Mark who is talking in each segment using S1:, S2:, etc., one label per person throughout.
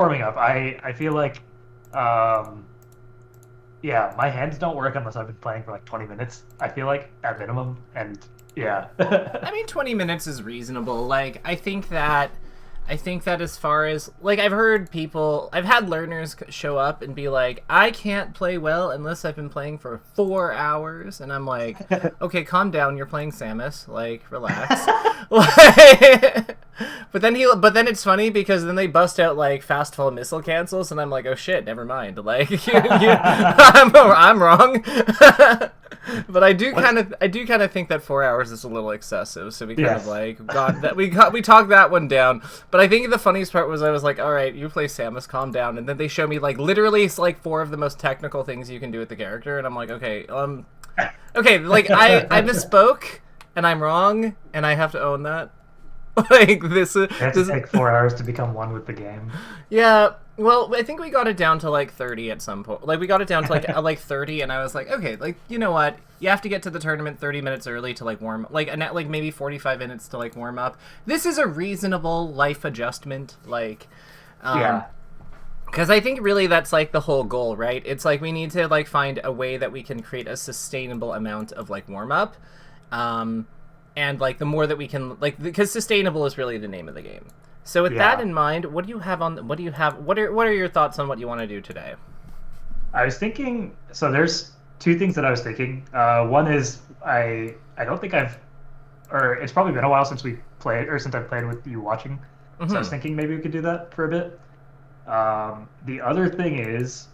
S1: warming up. I feel like, um, yeah, my hands don't work unless I've been playing for like 20 minutes. I feel like at minimum, and yeah.
S2: I mean, 20 minutes is reasonable. Like, I think that as far as, like, I've had learners show up and be like, I can't play well unless I've been playing for 4 hours. And I'm like, okay, calm down. You're playing Samus. Like, relax. Like, but then it's funny because then they bust out, like, fast fall missile cancels. And I'm like, oh shit, never mind. Like, I'm wrong. But I do kind of think that 4 hours is a little excessive. So we kind of like we talked that one down. But I think the funniest part was I was like, all right, you play Samus, calm down. And then they show me like literally like 4 of the most technical things you can do with the character, and I'm like, okay, like I misspoke and I'm wrong and I have to own that. Like this
S1: It has to take 4 hours to become one with the game.
S2: Yeah. Well, I think we got it down to like 30 at some point. Like we got it down to like 30, and I was like, okay, like you know what? You have to get to the tournament 30 minutes early to like warm, like maybe 45 minutes to like warm up. This is a reasonable life adjustment, like,
S1: Yeah.
S2: because I think really that's like the whole goal, right? It's like we need to like find a way that we can create a sustainable amount of like warm up, and like the more that we can like because sustainable is really the name of the game. So with that in mind, what are your thoughts on what you want to do today?
S1: I was thinking, so there's 2 things that I was thinking. One is I don't think or it's probably been a while since we played, or since I've played with you watching. So I was thinking maybe we could do that for a bit. The other thing is,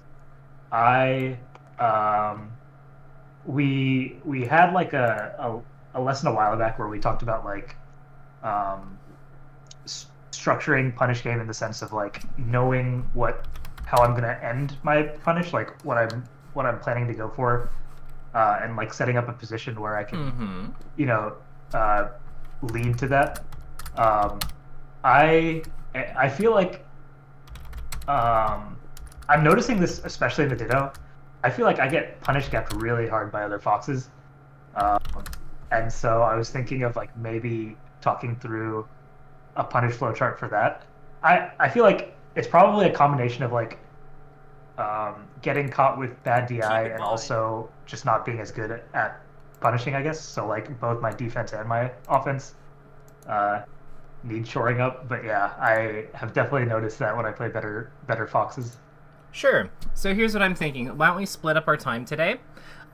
S1: we had like a lesson a while back where we talked about like structuring punish game in the sense of like knowing how I'm gonna end my punish, like what I'm planning to go for, and like setting up a position where I can, lead to that. I feel like I'm noticing this especially in the Ditto. I feel like I get punish gapped really hard by other foxes, and so I was thinking of like maybe talking through a punish flow chart for that. I feel like it's probably a combination of like getting caught with bad DI and also just not being as good at punishing, I guess. So like both my defense and my offense need shoring up. But yeah, I have definitely noticed that when I play better foxes.
S2: Sure. So here's what I'm thinking. Why don't we split up our time today?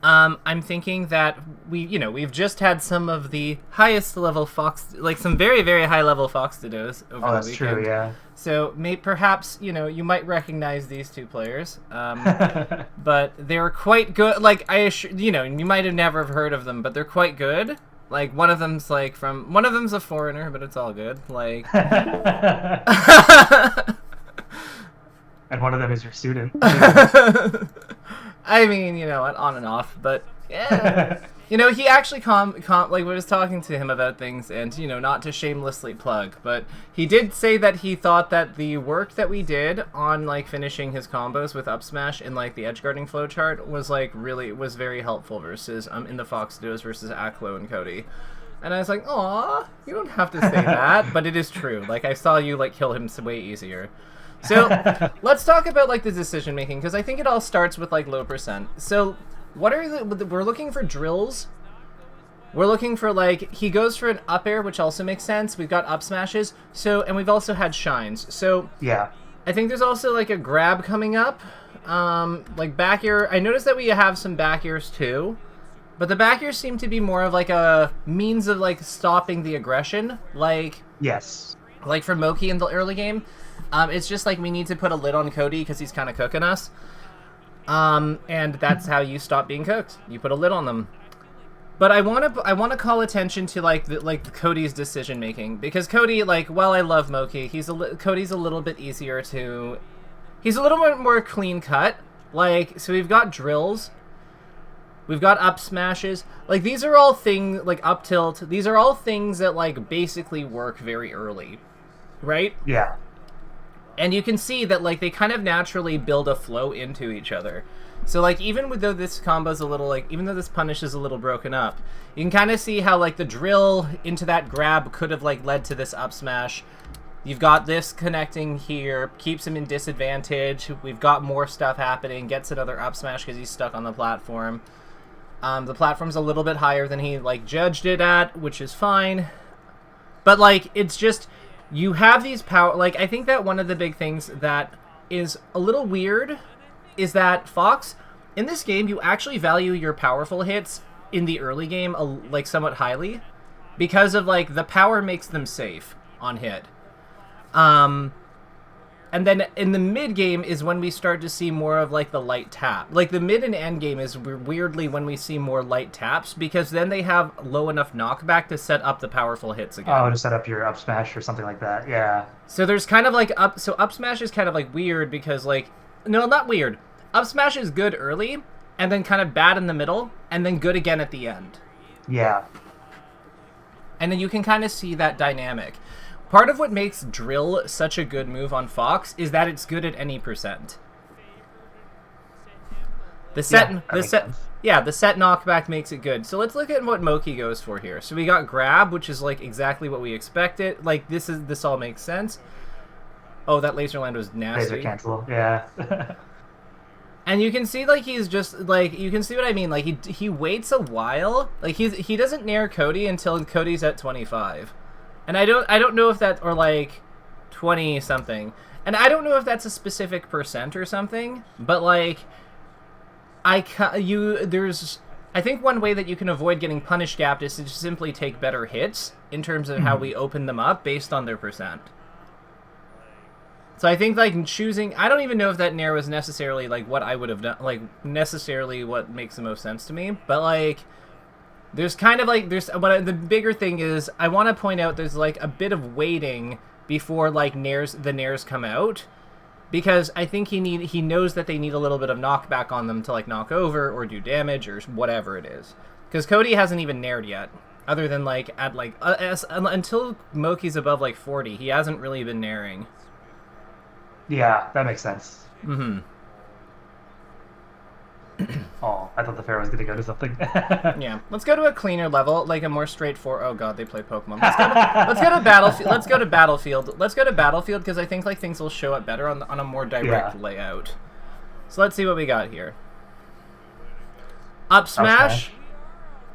S2: I'm thinking that we've just had some of the highest level fox, like some very, very high level fox Dittos over the weekend.
S1: Oh, that's true, yeah.
S2: So perhaps, you might recognize these 2 players, but they're quite good. Like you might have never heard of them, but they're quite good. Like one of them's a foreigner, but it's all good. Like,
S1: and one of them is your student.
S2: I mean, on and off, but yeah. He actually like we was talking to him about things, and not to shamelessly plug, but he did say that he thought that the work that we did on like finishing his combos with up smash and like the edge guarding flowchart was very helpful versus in the Fox duos versus Aklo and Cody. And I was like, aw, you don't have to say that, but it is true. Like I saw you like kill him way easier. So let's talk about like the decision making, because I think it all starts with like low percent. So we're looking for drills. We're looking for like he goes for an up air, which also makes sense. We've got up smashes. And we've also had shines. So
S1: yeah,
S2: I think there's also like a grab coming up. Like back air. I noticed that we have some back airs too, but the back airs seem to be more of like a means of like stopping the aggression. Like
S1: yes,
S2: like for Moki in the early game. It's just like we need to put a lid on Cody because he's kind of cooking us. And that's how you stop being cooked. You put a lid on them. But I want to call attention to like Cody's decision making, because Cody, like, while I love Moki, Cody's a little bit easier to. He's a little bit more clean cut. Like, so we've got drills. We've got up smashes. Like, these are all things, like up tilt. These are all things that like basically work very early, right?
S1: Yeah.
S2: And you can see that like they kind of naturally build a flow into each other. So like even though this combo's a little like, even though this punish is a little broken up, you can kind of see how like the drill into that grab could have like led to this up smash, You've got this connecting here, keeps him in disadvantage. We've got more stuff happening, gets another up smash because he's stuck on the platform. The platform's a little bit higher than he, like, judged it at, which is fine. But, like, it's just, you have these power... Like, I think that one of the big things that is a little weird is that Fox, in this game, you actually value your powerful hits in the early game, like, somewhat highly. Because of, like, the power makes them safe on hit. And then in the mid game is when we start to see more of, like, the light tap. Like, the mid and end game is weirdly when we see more light taps, because then they have low enough knockback to set up the powerful hits again.
S1: Oh, to set up your up smash or something like that, yeah.
S2: So there's kind of, like, up smash is kind of, like, weird because, like, no, not weird. Up smash is good early, and then kind of bad in the middle, and then good again at the end.
S1: Yeah.
S2: And then you can kind of see that dynamic. Part of what makes drill such a good move on Fox is that it's good at any percent. The set knockback makes it good. So let's look at what Moki goes for here. So we got grab, which is like exactly what we expected. Like this all makes sense. Oh, that laser land was nasty.
S1: Laser cancel, yeah.
S2: And you can see, like, he's just, like, you can see what I mean. Like, he waits a while. Like, he doesn't nair Cody until Cody's at 25. And I don't know if that, or, like, 20-something. And I don't know if that's a specific percent or something. But, like, I think one way that you can avoid getting punish gapped is to just simply take better hits in terms of how we open them up based on their percent. So I think, like, choosing... I don't even know if that nair was necessarily, like, what I would have done... Like, necessarily what makes the most sense to me. But, like, there's kind of, like... the bigger thing is, I want to point out there's, like, a bit of waiting before, like, the nairs come out. Because I think he knows that they need a little bit of knockback on them to, like, knock over or do damage or whatever it is. Because Cody hasn't even naired yet. Other than, like, at, like... until Moki's above, like, 40, he hasn't really been nairing.
S1: Yeah, that makes sense.
S2: Mm-hmm.
S1: Oh, I thought the fair was going to go to something.
S2: Yeah, let's go to a cleaner level, like a more straightforward... Oh god, they play Pokemon. Let's go to Battlefield. Let's go to Battlefield. Let's go to Battlefield because I think, like, things will show up better on a more direct layout. So let's see what we got here. Up smash.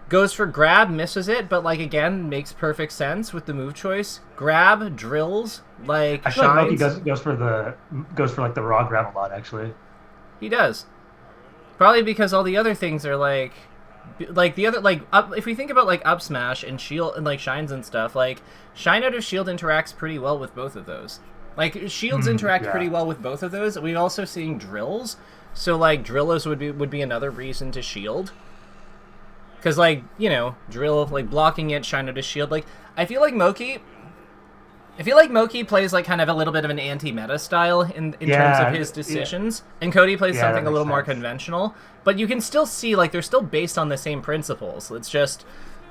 S2: Goes for grab, misses it, but, like, again, makes perfect sense with the move choice. Grab, drills, like,
S1: I feel like Moki goes for like the raw grab a lot, actually.
S2: He does. Probably because all the other things are, like the other, like, if we think about, like, up smash and shield and, like, shines and stuff, like, shine out of shield interacts pretty well with both of those. Like, shields interact pretty well with both of those. We're also seeing drills, so, like, drills would be another reason to shield. Because, like, you know, drill, like, blocking it, shine out a shield. Like, I feel like Moki plays, like, kind of a little bit of an anti-meta style in terms of his decisions. Yeah. And Cody plays something a little more conventional. But you can still see, like, they're still based on the same principles. It's just,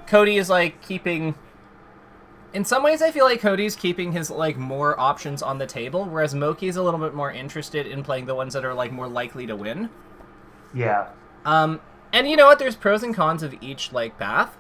S2: Cody is, like, keeping... In some ways, I feel like Cody's keeping his, like, more options on the table, whereas Moki's a little bit more interested in playing the ones that are, like, more likely to win.
S1: Yeah.
S2: And you know what? There's pros and cons of each, like, path.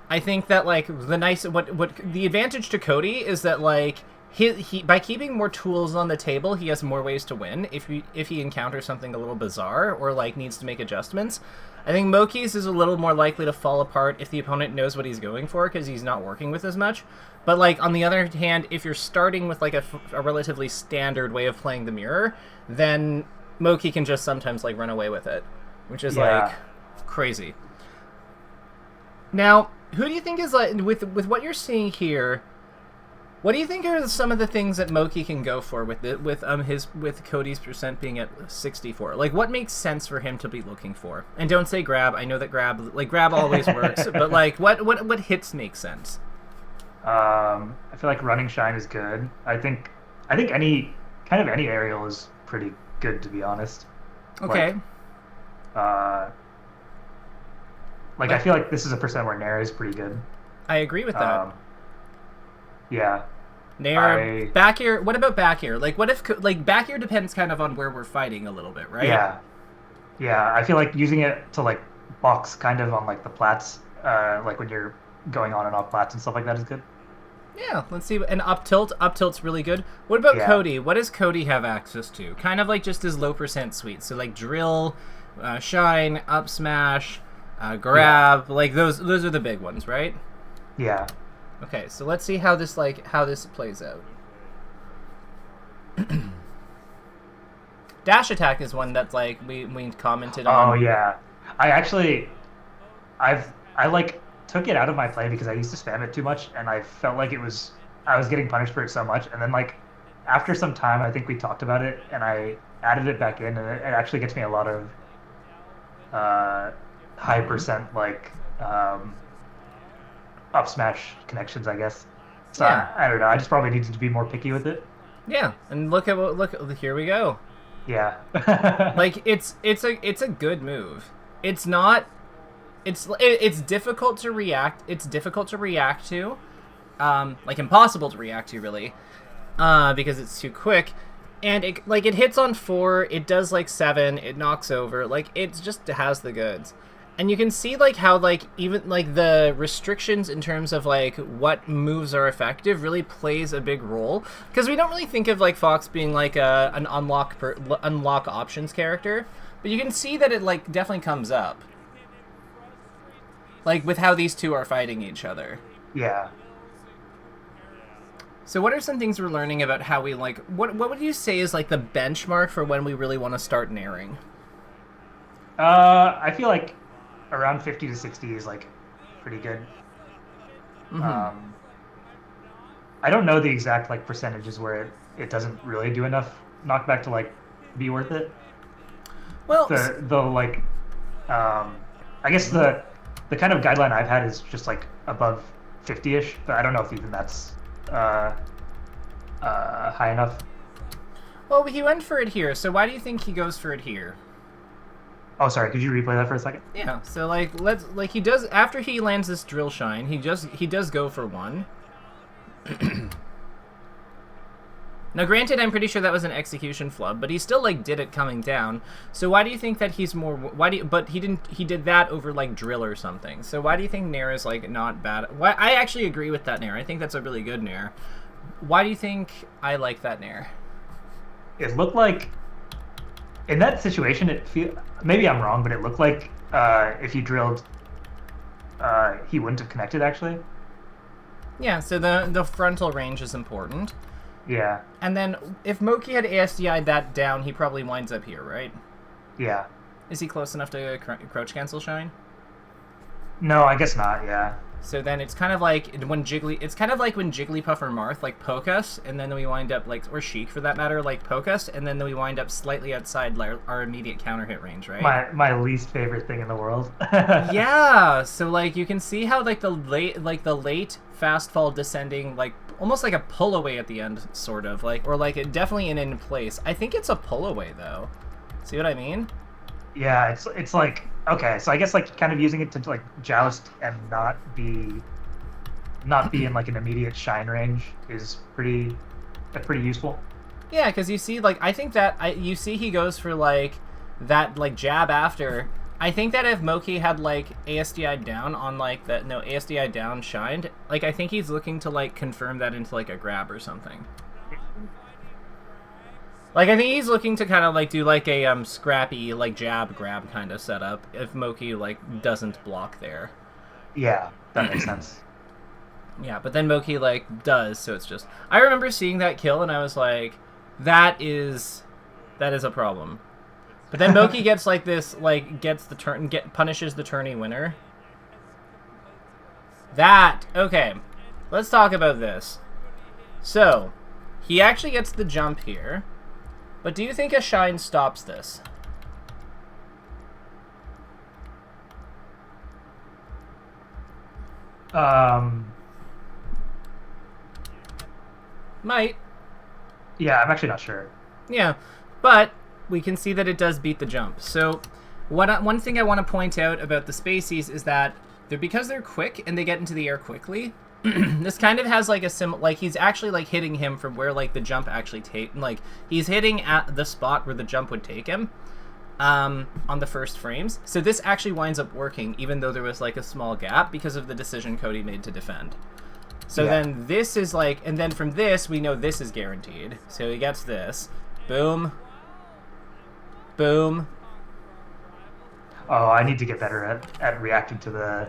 S2: I think that, like, the advantage to Cody is that, like, he by keeping more tools on the table, he has more ways to win if he encounters something a little bizarre or, like, needs to make adjustments. I think Moki's is a little more likely to fall apart if the opponent knows what he's going for because he's not working with as much. But, like, on the other hand, if you're starting with, like, a relatively standard way of playing the mirror, then Moki can just sometimes, like, run away with it, which is, like, crazy. Now, who do you think is, like, with what you're seeing here, what do you think are some of the things that Moki can go for with Cody's percent being at 64? Like, what makes sense for him to be looking for? And don't say grab. I know that grab always works, but, like, what hits make sense?
S1: I feel like running shine is good. I think any aerial is pretty good, to be honest.
S2: Okay.
S1: Like, I feel like this is a percent where Nair is pretty good.
S2: I agree with that.
S1: Yeah.
S2: Nair, back air. What about back air? Like, what if, like, back air depends kind of on where we're fighting a little bit, right?
S1: Yeah. Yeah, I feel like using it to, like, box kind of on, like, the plats, like when you're going on and off plats and stuff like that is good.
S2: Yeah, let's see. And up tilt. Up tilt's really good. What about
S1: Yeah.
S2: Cody? What does Cody have access to? Kind of like just his low percent suite. So like drill, shine, up smash, grab. Like those are the big ones, right?
S1: Yeah.
S2: Okay, so let's see how this plays out. Dash attack is one that's like we commented on.
S1: Oh yeah. I like took it out of my play because I used to spam it too much, and I felt like I was getting punished for it so much. And then like after some time, I think we talked about it, and I added it back in, and it actually gets me a lot of high percent like up smash connections, I guess. So
S2: Yeah.
S1: I don't know. I just probably needed to be more picky with it.
S2: Yeah, and look here we go.
S1: Yeah.
S2: Like it's a good move. It's not. It's difficult to react. It's difficult to react to, like impossible to react to really, because it's too quick, and it hits on 4. It does like 7. It knocks over. Like it has the goods, and you can see like how like even like the restrictions in terms of like what moves are effective really plays a big role, because we don't really think of like Fox being like an unlock options character, but you can see that it like definitely comes up. Like, with how these two are fighting each other.
S1: Yeah.
S2: So what are some things we're learning about how we, like... What would you say is, like, the benchmark for when we really want to start nairing?
S1: I feel like around 50 to 60 is, like, pretty good.
S2: Mm-hmm.
S1: I don't know the exact, like, percentages where it doesn't really do enough knockback to, like, be worth it.
S2: Well...
S1: I guess the kind of guideline I've had is just like above 50-ish, but I don't know if even that's high enough.
S2: Well, he went for it here, so why do you think he goes for it here?
S1: Oh, sorry, could you replay that for a second?
S2: Yeah, so he does, after he lands this drill shine, he does go for 1. Now, granted, I'm pretty sure that was an execution flub, but he still like did it coming down. So why do you think that he's more? But he didn't. He did that over like drill or something. So why do you think Nair is like not bad? Why I actually agree with that Nair. I think that's a really good Nair. Why do you think I like that Nair?
S1: It looked like in that situation, maybe I'm wrong, but it looked like if you drilled, he wouldn't have connected actually.
S2: Yeah. So the frontal range is important.
S1: Yeah.
S2: And then if Moki had ASDI'd that down, he probably winds up here, right?
S1: Yeah.
S2: Is he close enough to crouch cancel shine?
S1: No, I guess not. Yeah.
S2: So then it's kind of like when Jigglypuff or Marth like poke us, and then we wind up like, or Sheik for that matter, like poke us, and then we wind up slightly outside our immediate counter hit range, right?
S1: My least favorite thing in the world.
S2: Yeah. So like you can see how like the late fast fall descending, like almost like a pull away at the end, sort of like, or like it definitely in place. I think it's a pull away though. See what I mean?
S1: Yeah, it's like, okay, so I guess like kind of using it to like joust and not be in like an immediate shine range is pretty useful.
S2: Yeah, because you see, like, I think that you see he goes for like that like jab after. I think that if Moki had like ASDI down on like that, no, ASDI down shined, like I think he's looking to like confirm that into like a grab or something. Like I think he's looking to kind of like do like a scrappy like jab grab kind of setup if Moki like doesn't block there.
S1: Yeah, that makes sense.
S2: Yeah, but then Moki like does, so it's just, I remember seeing that kill and I was like, that is a problem. But then Moki gets like this, like gets the turn, punishes the tourney winner. Okay, let's talk about this. So, he actually gets the jump here, but do you think a shine stops this? Might.
S1: Yeah, I'm actually not sure.
S2: Yeah, but we can see that it does beat the jump. So one thing I want to point out about the Spaceys is that because they're quick and they get into the air quickly, this kind of has like a like he's actually like hitting him from where like the jump actually like he's hitting at the spot where the jump would take him on the first frames. So this actually winds up working even though there was like a small gap because of the decision Cody made to defend. So
S1: Yeah.
S2: then this is like, and then from this, we know this is guaranteed. So he gets this. Boom. Boom.
S1: Oh, I need to get better at reacting to the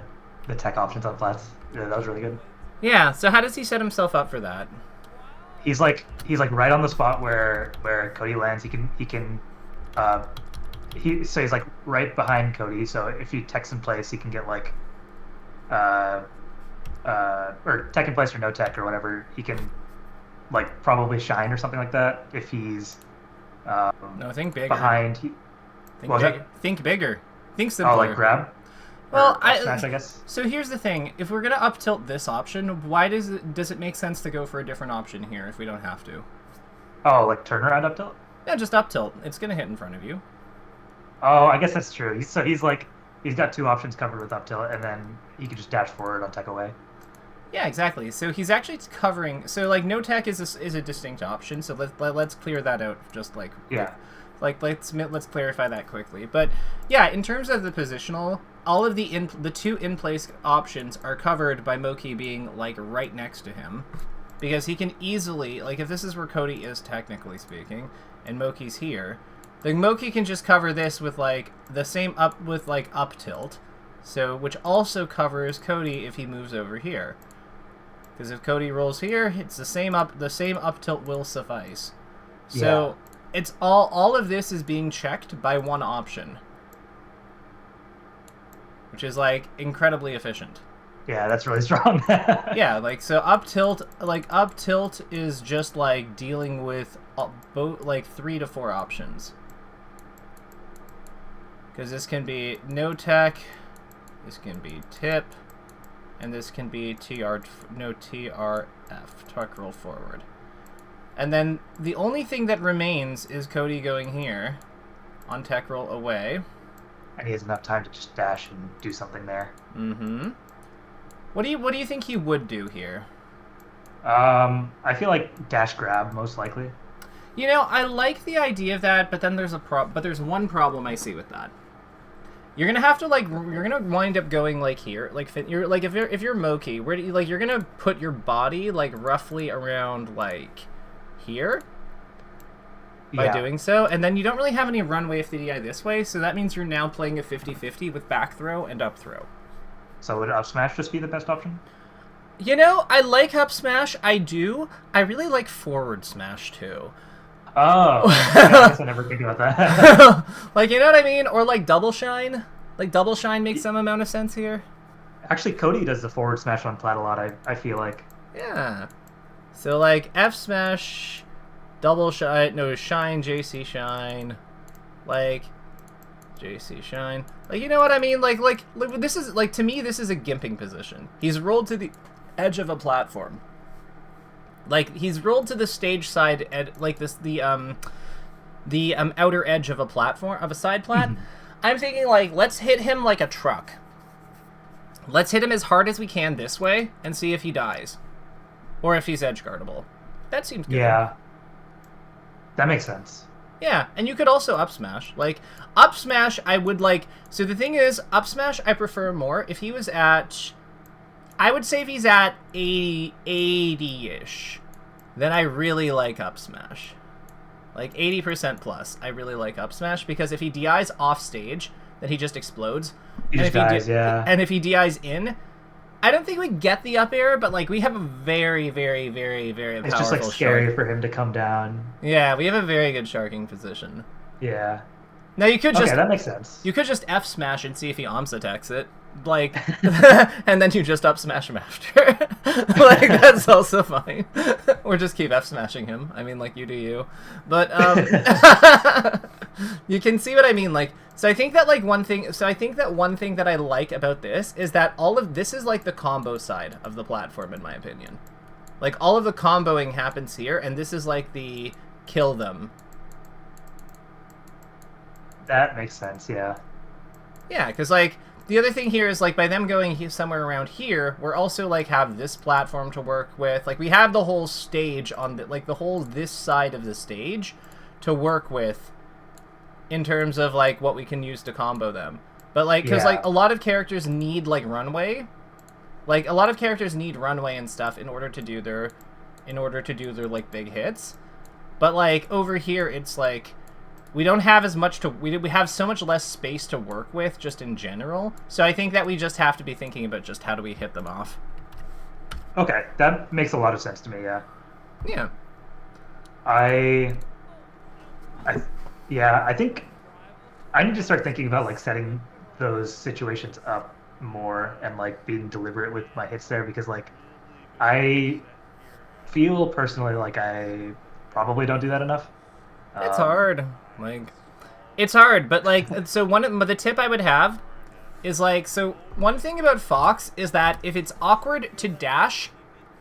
S1: tech options on flats. Yeah, that was really good.
S2: Yeah, so how does he set himself up for that?
S1: He's like right on the spot where Cody lands. So he's like right behind Cody. So if he techs in place, he can get like or tech in place or no tech or whatever. He can like probably shine or something like that if he's
S2: No, think bigger.
S1: behind.
S2: Think bigger. Think bigger. Think simpler.
S1: Oh, like grab.
S2: Well,
S1: Or smash, I guess.
S2: So here's the thing: if we're gonna up tilt this option, why does it make sense to go for a different option here if we don't have to?
S1: Oh, like turnaround up tilt.
S2: Yeah, just up tilt. It's gonna hit in front of you.
S1: Oh, I guess that's true. He's got two options covered with up tilt, and then he can just dash forward on tech away.
S2: Yeah, exactly. So he's actually covering. So like no tech is a distinct option. So let's clear that out. Just like
S1: Yeah.
S2: let's clarify that quickly. But yeah, in terms of the positional, all of the two in place options are covered by Moki being like right next to him, because he can easily, like, if this is where Cody is technically speaking, and Moki's here, then Moki can just cover this with like the same up tilt, so which also covers Cody if he moves over here. Because if Cody rolls here, it's the same up tilt will suffice. So it's all of this is being checked by one option, which is like incredibly efficient.
S1: Yeah, that's really strong.
S2: Yeah, like so up tilt is just like dealing with both like 3 to 4 options. Because this can be no tech, this can be tip, and this can be no TRF, tuck roll forward. And then the only thing that remains is Cody going here on tech roll away.
S1: And he has enough time to just dash and do something there.
S2: Mm-hmm. What do you think he would do here?
S1: I feel like dash grab most likely.
S2: You know, I like the idea of that, but then there's there's one problem I see with that. You're gonna have to you're gonna wind up going like here, you're like if you're Moki, where do you you're gonna put your body like roughly around like here by doing so, and then you don't really have any runway if the DI this way, so that means you're now playing a 50-50 with back throw and up throw.
S1: So would up smash just be the best option?
S2: You know, I like up smash, I do. I really like forward smash too.
S1: Oh, yeah, I guess I never think about that.
S2: Like, you know what I mean? Or like double shine. Like double shine makes some amount of sense here.
S1: Actually, Cody does the forward smash on plat a lot, I feel like.
S2: Yeah. So like F smash, double shine, no shine, JC shine, like JC shine. Like, you know what I mean? Like this is like, to me this is a gimping position. He's rolled to the edge of a platform. Like, he's rolled to the stage side, like this, the outer edge of a platform, of a side plat. I'm thinking, like, let's hit him like a truck. Let's hit him as hard as we can this way, and see if he dies. Or if he's edge guardable. That seems good.
S1: Yeah. That makes sense.
S2: Yeah, and you could also up smash. Like, up smash, I would like, so the thing is, up smash I prefer more. If he was at, I would say if he's at 80-ish, then I really like up smash. Like 80% plus, I really like up smash, because if he DIs off stage, then he just explodes.
S1: He just dies, yeah.
S2: And if he DIs in, I don't think we get the up air, but like we have a very, very, very, very powerful
S1: It's just like scary
S2: shark.
S1: for him to come down.
S2: Yeah, we have a very good sharking position.
S1: Yeah.
S2: Now you could just,
S1: okay, that makes sense.
S2: You could just F smash and see if he Amsa attacks it, like, and then you just up smash him after. Like, that's also fine. Or just keep F smashing him. I mean, like, you do you. But you can see what I mean. Like, so I think that one thing that I like about this is that all of this is like the combo side of the platform, in my opinion. Like, all of the comboing happens here, and this is like the kill them.
S1: That makes sense, yeah.
S2: Yeah, because, like, the other thing here is, like, by them going somewhere around here, we're also, like, have this platform to work with. Like, we have the whole stage on, this side of the stage to work with in terms of, like, what we can use to combo them. But, like, because, like, a lot of characters need, like, runway. Like, a lot of characters need runway and stuff in order to do their like big hits. But like over here, it's like we don't have as much to we have so much less space to work with just in general. So I think that we just have to be thinking about just how do we hit them off.
S1: Okay, that makes a lot of sense to me. Yeah.
S2: Yeah.
S1: I think I need to start thinking about like setting those situations up more and like being deliberate with my hits there, because like I feel personally like I probably don't do that enough.
S2: It's hard. Like, it's hard, but like, so but the tip I would have is like, so one thing about Fox is that if it's awkward to dash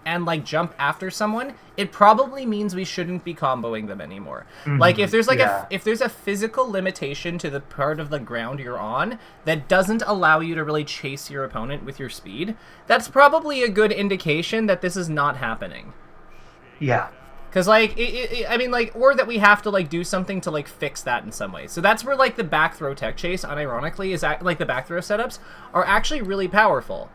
S2: and like jump after someone, it probably means we shouldn't be comboing them anymore. Like if there's like if there's a physical limitation to the part of the ground you're on that doesn't allow you to really chase your opponent with your speed, that's probably a good indication that this is not happening.
S1: Yeah.
S2: Because, like, I mean, like, or that we have to, like, do something to, like, fix that in some way. So that's where, like, the back throw tech chase, unironically, is, like, the back throw setups are actually really powerful.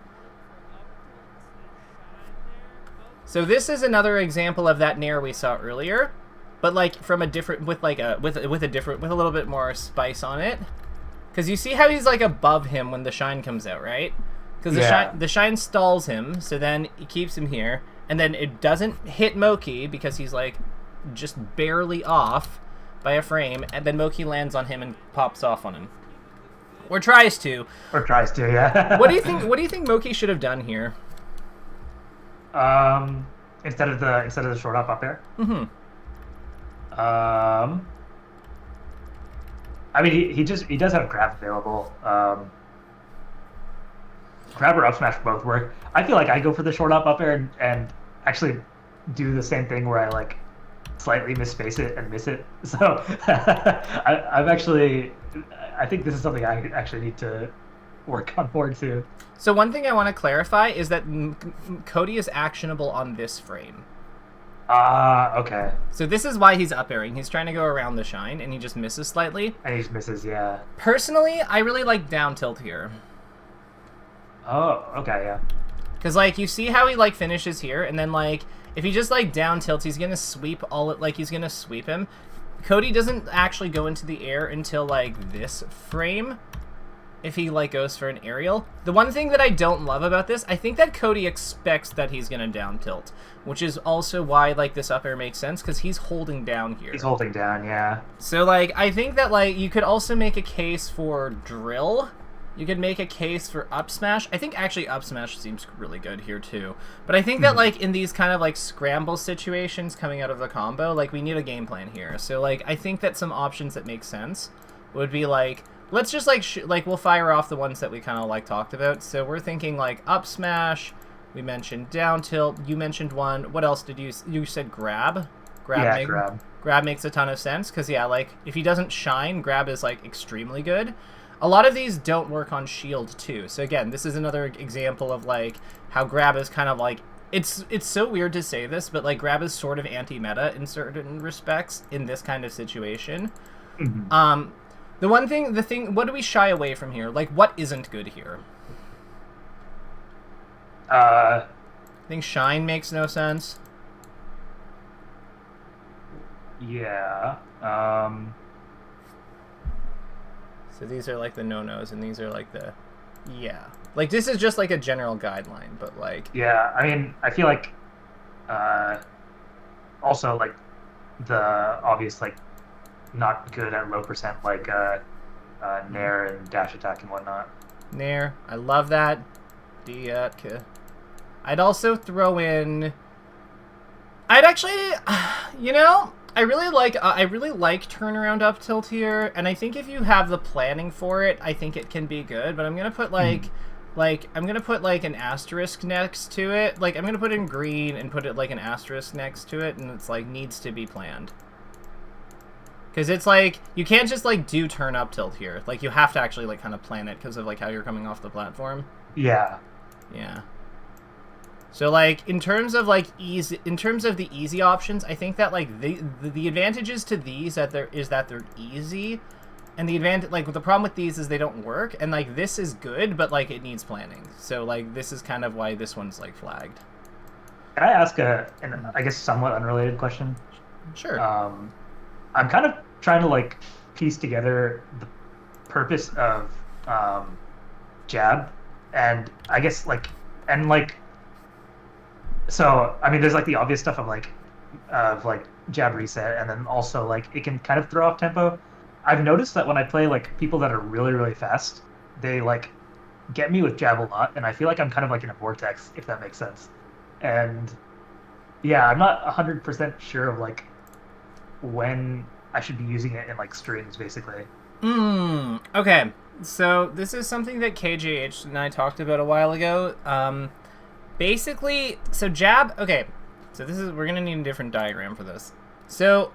S2: So this is another example of that nair we saw earlier, but, like, from a different, with, like, with a little bit more spice on it. Because you see how he's, like, above him when the shine comes out, right? Because the shine stalls him, so then he keeps him here. And then it doesn't hit Moki because he's like just barely off by a frame, and then Moki lands on him and pops off on him, or tries to.
S1: Yeah.
S2: What do you think? What do you think Moki should have done here?
S1: Instead of the short up air. I mean, he does have grab available. Grab or up smash both work. I feel like I go for the short up air and actually do the same thing where I like slightly misspace it and miss it. So I think this is something I actually need to work on more too.
S2: So one thing I want to clarify is that Cody is actionable on this frame.
S1: Okay.
S2: So this is why he's up airing. He's trying to go around the shine and he just misses slightly.
S1: And he just misses, yeah.
S2: Personally, I really like down tilt here.
S1: Oh, okay, yeah.
S2: Because, like, you see how he, like, finishes here, and then, like, if he just, like, down tilts, he's gonna sweep he's gonna sweep him. Cody doesn't actually go into the air until, like, this frame, if he, like, goes for an aerial. The one thing that I don't love about this, I think that Cody expects that he's gonna down tilt, which is also why, like, this up air makes sense, because he's holding down here.
S1: He's holding down, yeah.
S2: So, like, I think that, like, you could also make a case for drill. You could make a case for up smash. I think actually up smash seems really good here too. But I think that like in these kind of like scramble situations coming out of the combo, like we need a game plan here. So like I think that some options that make sense would be like, let's just like we'll fire off the ones that we kind of like talked about. So we're thinking like up smash. We mentioned down tilt. You mentioned one. What else did you said grab?
S1: Grab.
S2: Grab makes a ton of sense because yeah, like if he doesn't shine, grab is like extremely good. A lot of these don't work on shield too. So again, this is another example of like how grab is kind of like it's so weird to say this, but like grab is sort of anti-meta in certain respects in this kind of situation. The thing, what do we shy away from here? Like what isn't good here? I think shine makes no sense.
S1: Yeah.
S2: So these are like the no-nos, and these are like the, yeah. Like this is just like a general guideline, but like.
S1: Yeah, I mean, I feel like, also like the obvious like not good at low percent like nair and dash attack and whatnot.
S2: Nair, I love that. I'd also throw in. I'd actually, you know. I really like turnaround up tilt here, and I think if you have the planning for it, I think it can be good. But I'm gonna put like an asterisk next to it. Like I'm gonna put in green and put it like an asterisk next to it, and it's like needs to be planned. Because it's like you can't just like do turn up tilt here. Like you have to actually like kind of plan it because of like how you're coming off the platform.
S1: Yeah.
S2: Yeah. So like in terms of the easy options, I think that like the advantages to these is that they're easy, And the advantage, like, the problem with these is they don't work, and, like, this is good, but, like, it needs planning. So, like, this is kind of why this one's, like, flagged.
S1: Can I ask an, I guess, somewhat unrelated question?
S2: Sure.
S1: I'm kind of trying to, like, piece together the purpose of jab, and I guess, like, so, I mean, there's, like, the obvious stuff of, like, jab reset, and then also, like, it can kind of throw off tempo. I've noticed that when I play, like, people that are really, really fast, they, like, get me with jab a lot, and I feel like I'm kind of, like, in a vortex, if that makes sense. And, yeah, I'm not 100% sure of, like, when I should be using it in, like, strings, basically.
S2: Okay. So, this is something that KJH and I talked about a while ago. Basically, so jab, okay. So we're going to need a different diagram for this. So,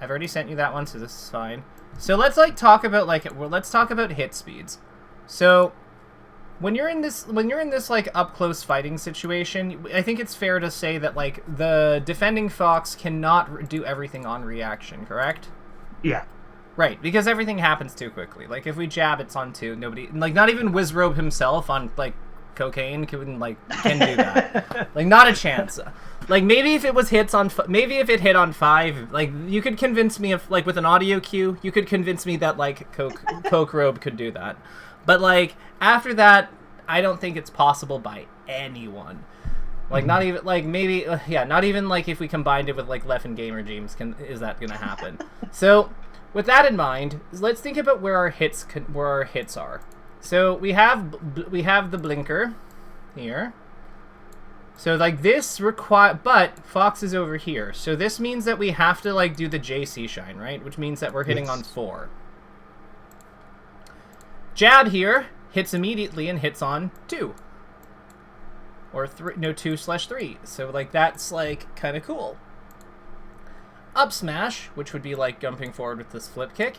S2: I've already sent you that one, so this is fine. So let's talk about let's talk about hit speeds. So when you're in this like up close fighting situation, I think it's fair to say that like the defending Fox cannot do everything on reaction, correct?
S1: Yeah.
S2: Right, because everything happens too quickly. Like if we jab, it's on two. Nobody, like not even Wizrobe himself on like cocaine can do that. Like not a chance. Like maybe if it was maybe if it hit on 5, like you could convince me of like with an audio cue, you could convince me that like coke robe could do that. But like after that, I don't think it's possible by anyone. Like not even like maybe not even like if we combined it with like Left and Gamer James is that gonna happen? So with that in mind, let's think about where our hits are. So we have the blinker here. So like this but Fox is over here. So this means that we have to like do the JC shine, right? Which means that we're hitting on 4. Jab here hits immediately and hits on 2. Or 3, no 2/3. So like that's like kind of cool. Up smash, which would be like jumping forward with this flip kick.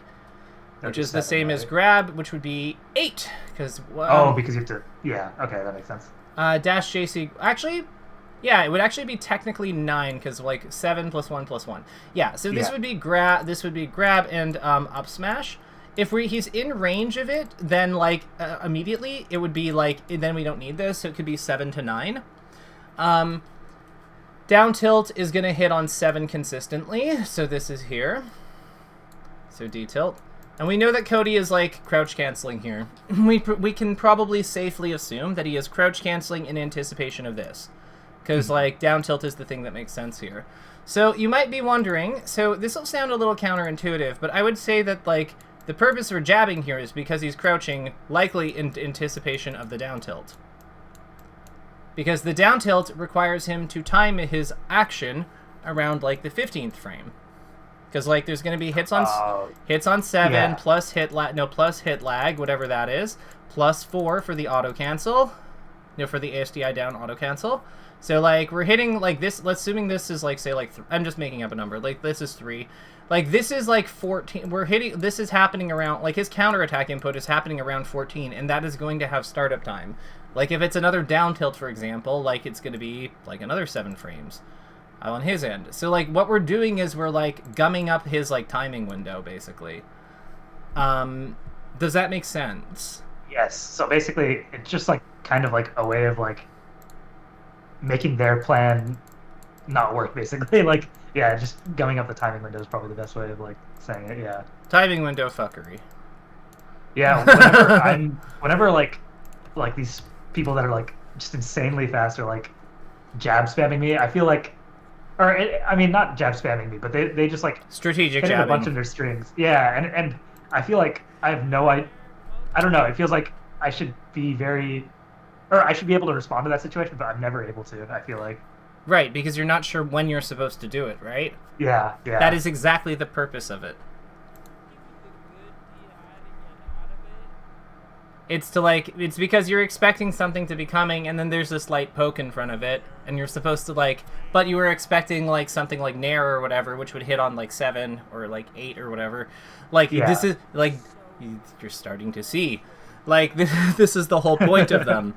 S2: Which is the same as grab, which would be 8. Because
S1: because you have to... Yeah, okay, that makes sense.
S2: Dash JC... Actually, yeah, it would actually be technically 9, because, like, 7 plus 1 plus 1. Yeah, so this would be grab and up smash. If he's in range of it, then, like, immediately, it would be, like... Then we don't need this, so it could be 7 to 9. Down tilt is going to hit on 7 consistently, so this is here. So D tilt. And we know that Cody is, like, crouch canceling here. We can probably safely assume that he is crouch canceling in anticipation of this. Because, like, down tilt is the thing that makes sense here. So you might be wondering, so this will sound a little counterintuitive, but I would say that, like, the purpose for jabbing here is because he's crouching, likely in anticipation of the down tilt. Because the down tilt requires him to time his action around, like, the 15th frame. Because like there's gonna be hits on 7 plus hit lag, whatever that is, plus 4 for the auto cancel, for the ASDI down auto cancel. So like we're hitting like this. Let's assuming this is like say like I'm just making up a number. Like this is 3. Like this is like 14. We're hitting. This is happening around like his counterattack input is happening around 14, and that is going to have startup time. Like if it's another down tilt, for example, like it's going to be like another 7 frames. On his end. So, like, what we're doing is we're, like, gumming up his, like, timing window, basically. Does that make sense?
S1: Yes. So, basically, it's just, like, kind of, like, a way of, like, making their plan not work, basically. Like, yeah, just gumming up the timing window is probably the best way of, like, saying it, yeah.
S2: Timing window fuckery.
S1: Yeah, whenever, like, these people that are, like, just insanely fast are, like, jab spamming me, I feel like... Or, I mean, not jab spamming me, but they just, like...
S2: Strategic
S1: hit
S2: jabbing.
S1: a bunch of their strings. Yeah, and I feel like I have no idea... I don't know, it feels like I should be very... Or I should be able to respond to that situation, but I'm never able to, I feel like.
S2: Right, because you're not sure when you're supposed to do it, right?
S1: Yeah, yeah.
S2: That is exactly the purpose of it. It's to like, it's because you're expecting something to be coming, and then there's this light poke in front of it, and you're supposed to like, but you were expecting like something like Nair or whatever, which would hit on like 7 or like 8 or whatever. Like this is like, you're starting to see, like this is the whole point of them.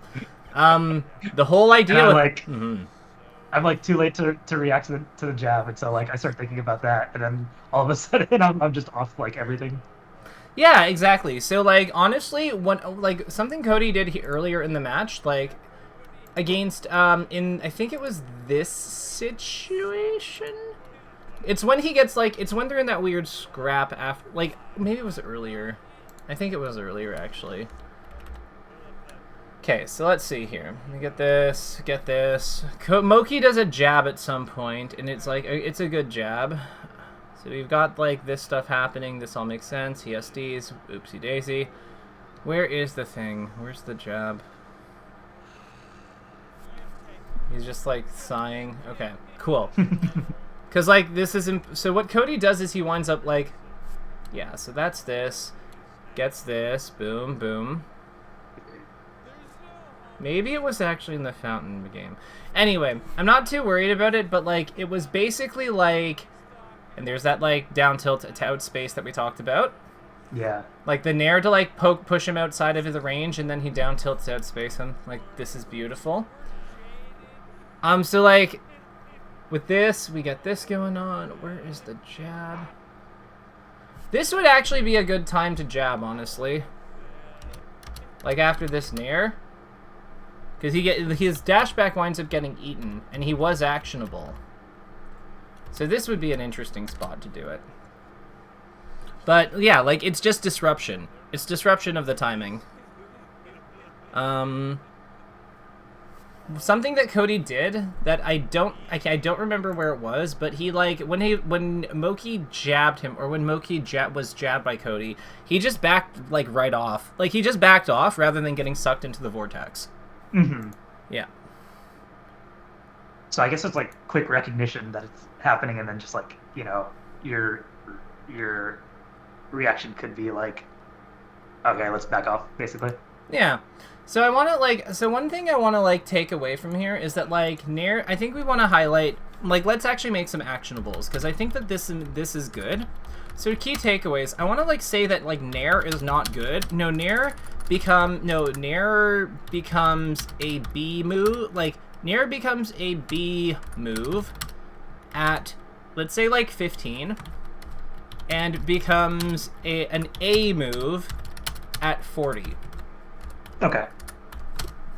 S2: The whole idea.
S1: I'm like, I'm like too late to react to the jab, and so like I start thinking about that, and then all of a sudden I'm just off like everything.
S2: Yeah, exactly. So, like, honestly, like, something Cody did earlier in the match, like, against, I think it was this situation? It's when he gets, like, it's when they're in that weird scrap after, like, maybe it was earlier. I think it was earlier, actually. Okay, so let's see here. Let me get this, Moki does a jab at some point, and it's, like, it's a good jab. So we've got, like, this stuff happening. This all makes sense. He SDs. Oopsie daisy. Where is the thing? Where's the jab? He's just, like, sighing. Okay, cool. Because, like, this isn't... So what Cody does is he winds up, like... Yeah, so that's this. Gets this. Boom, boom. Maybe it was actually in the fountain game. Anyway, I'm not too worried about it, but, like, it was basically, like... And there's that, like, down tilt to out space that we talked about.
S1: Yeah.
S2: Like, the nair to, like, push him outside of his range, and then he down tilts to out space him. Like, this is beautiful. So, like, with this, we get this going on. Where is the jab? This would actually be a good time to jab, honestly. Like, after this nair. Because his dash back winds up getting eaten, and he was actionable. So this would be an interesting spot to do it. But, yeah, like, it's just disruption. It's disruption of the timing. Something that Cody did that I don't remember where it was, but he, like, when Moki jabbed him, or when Moki was jabbed by Cody, he just backed, like, right off. Like, he just backed off rather than getting sucked into the vortex.
S1: Mm-hmm.
S2: Yeah.
S1: So I guess it's, like, quick recognition that it's happening, and then just, like, you know, your reaction could be like, okay, let's back off, basically.
S2: Yeah. So I want to, like, so one thing I want to, like, take away from here is that, like, nair, I think we want to highlight, like, let's actually make some actionables, because I think that this is good. So key takeaways, I want to, like, say that, like, nair is not good. Nair becomes a B move, like, nair becomes a B move at, let's say, like, 15, and becomes an A move at 40.
S1: Okay.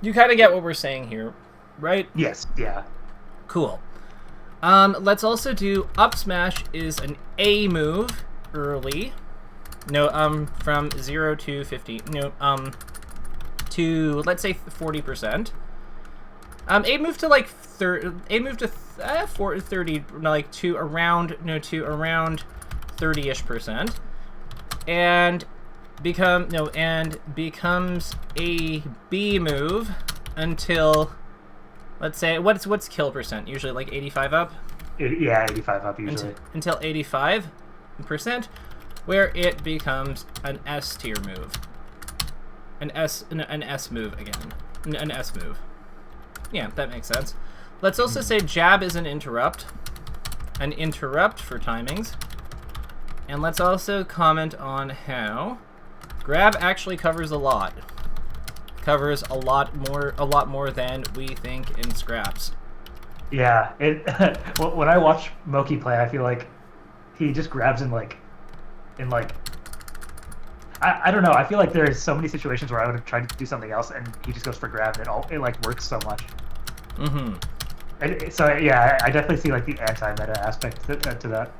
S2: You kind of get what we're saying here, right?
S1: Yes, yeah.
S2: Cool. Let's also do up smash is an A move early. No, from 0 to 50. No, to, let's say, 40%. A move to, like, 30, like, to around 30-ish%. And becomes a B move until, let's say, what's kill percent? Usually, like, 85 up?
S1: Yeah, 85 up usually.
S2: Until 85%, where it becomes an S tier move. An S move again. An S move. Yeah, that makes sense. Let's also say jab is an interrupt. An interrupt for timings. And let's also comment on how grab actually covers a lot. Covers a lot more than we think in scraps.
S1: Yeah, when I watch Moki play, I feel like he just grabs I don't know. I feel like there's so many situations where I would have tried to do something else, and he just goes for grab, and it like works so much. Mm-hmm. So yeah, I definitely see, like, the anti-meta aspect to that.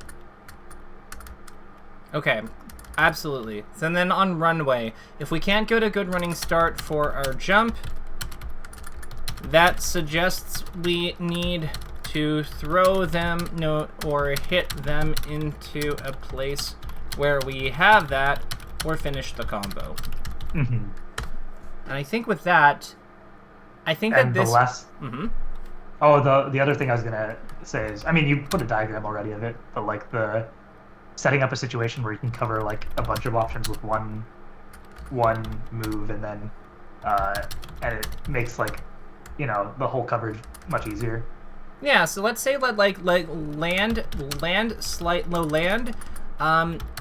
S2: Okay, absolutely. So then on runway, if we can't get a good running start for our jump, that suggests we need to throw them, or hit them into a place where we have that, or finish the combo.
S1: Mm-hmm.
S2: And I think with that, Mm-hmm.
S1: Oh, the other thing I was gonna say is, I mean, you put a diagram already of it, but, like, the setting up a situation where you can cover, like, a bunch of options with one move, and then and it makes, like, you know, the whole coverage much easier.
S2: Yeah, so let's say land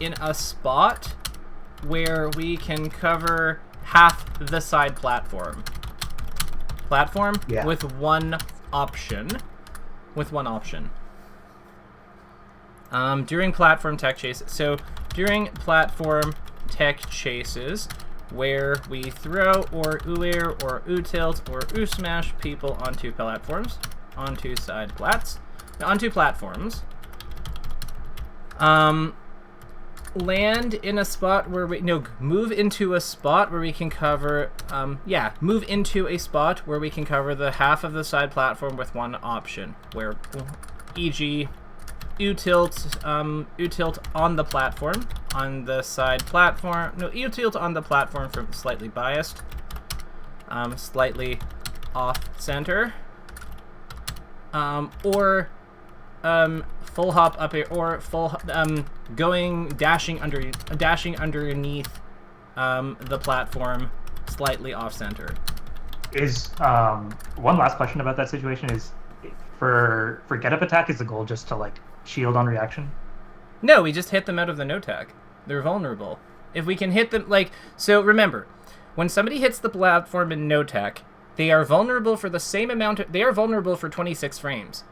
S2: in a spot where we can cover half the side platform.
S1: Yeah.
S2: With one option. During platform tech chase. So during platform tech chases where we throw or ooh-air or ooh-tilt or ooh-smash people onto platforms, onto side plats, onto platforms. Land in a spot where we, no, move into a spot where we can cover, move into a spot where we can cover the half of the side platform with one option, where, e.g., U-tilt on the platform, on the side platform, no, U-tilt on the platform from slightly biased, slightly off-center, or full hop up here, or full dashing underneath the platform, slightly off center.
S1: Is one last question about that situation is for get up attack, is the goal just to like shield on reaction?
S2: No, we just hit them out of the no tech. They're vulnerable. If we can hit them, like, so remember, when somebody hits the platform in no tech, they are vulnerable for the same amount. They are vulnerable for 26 frames.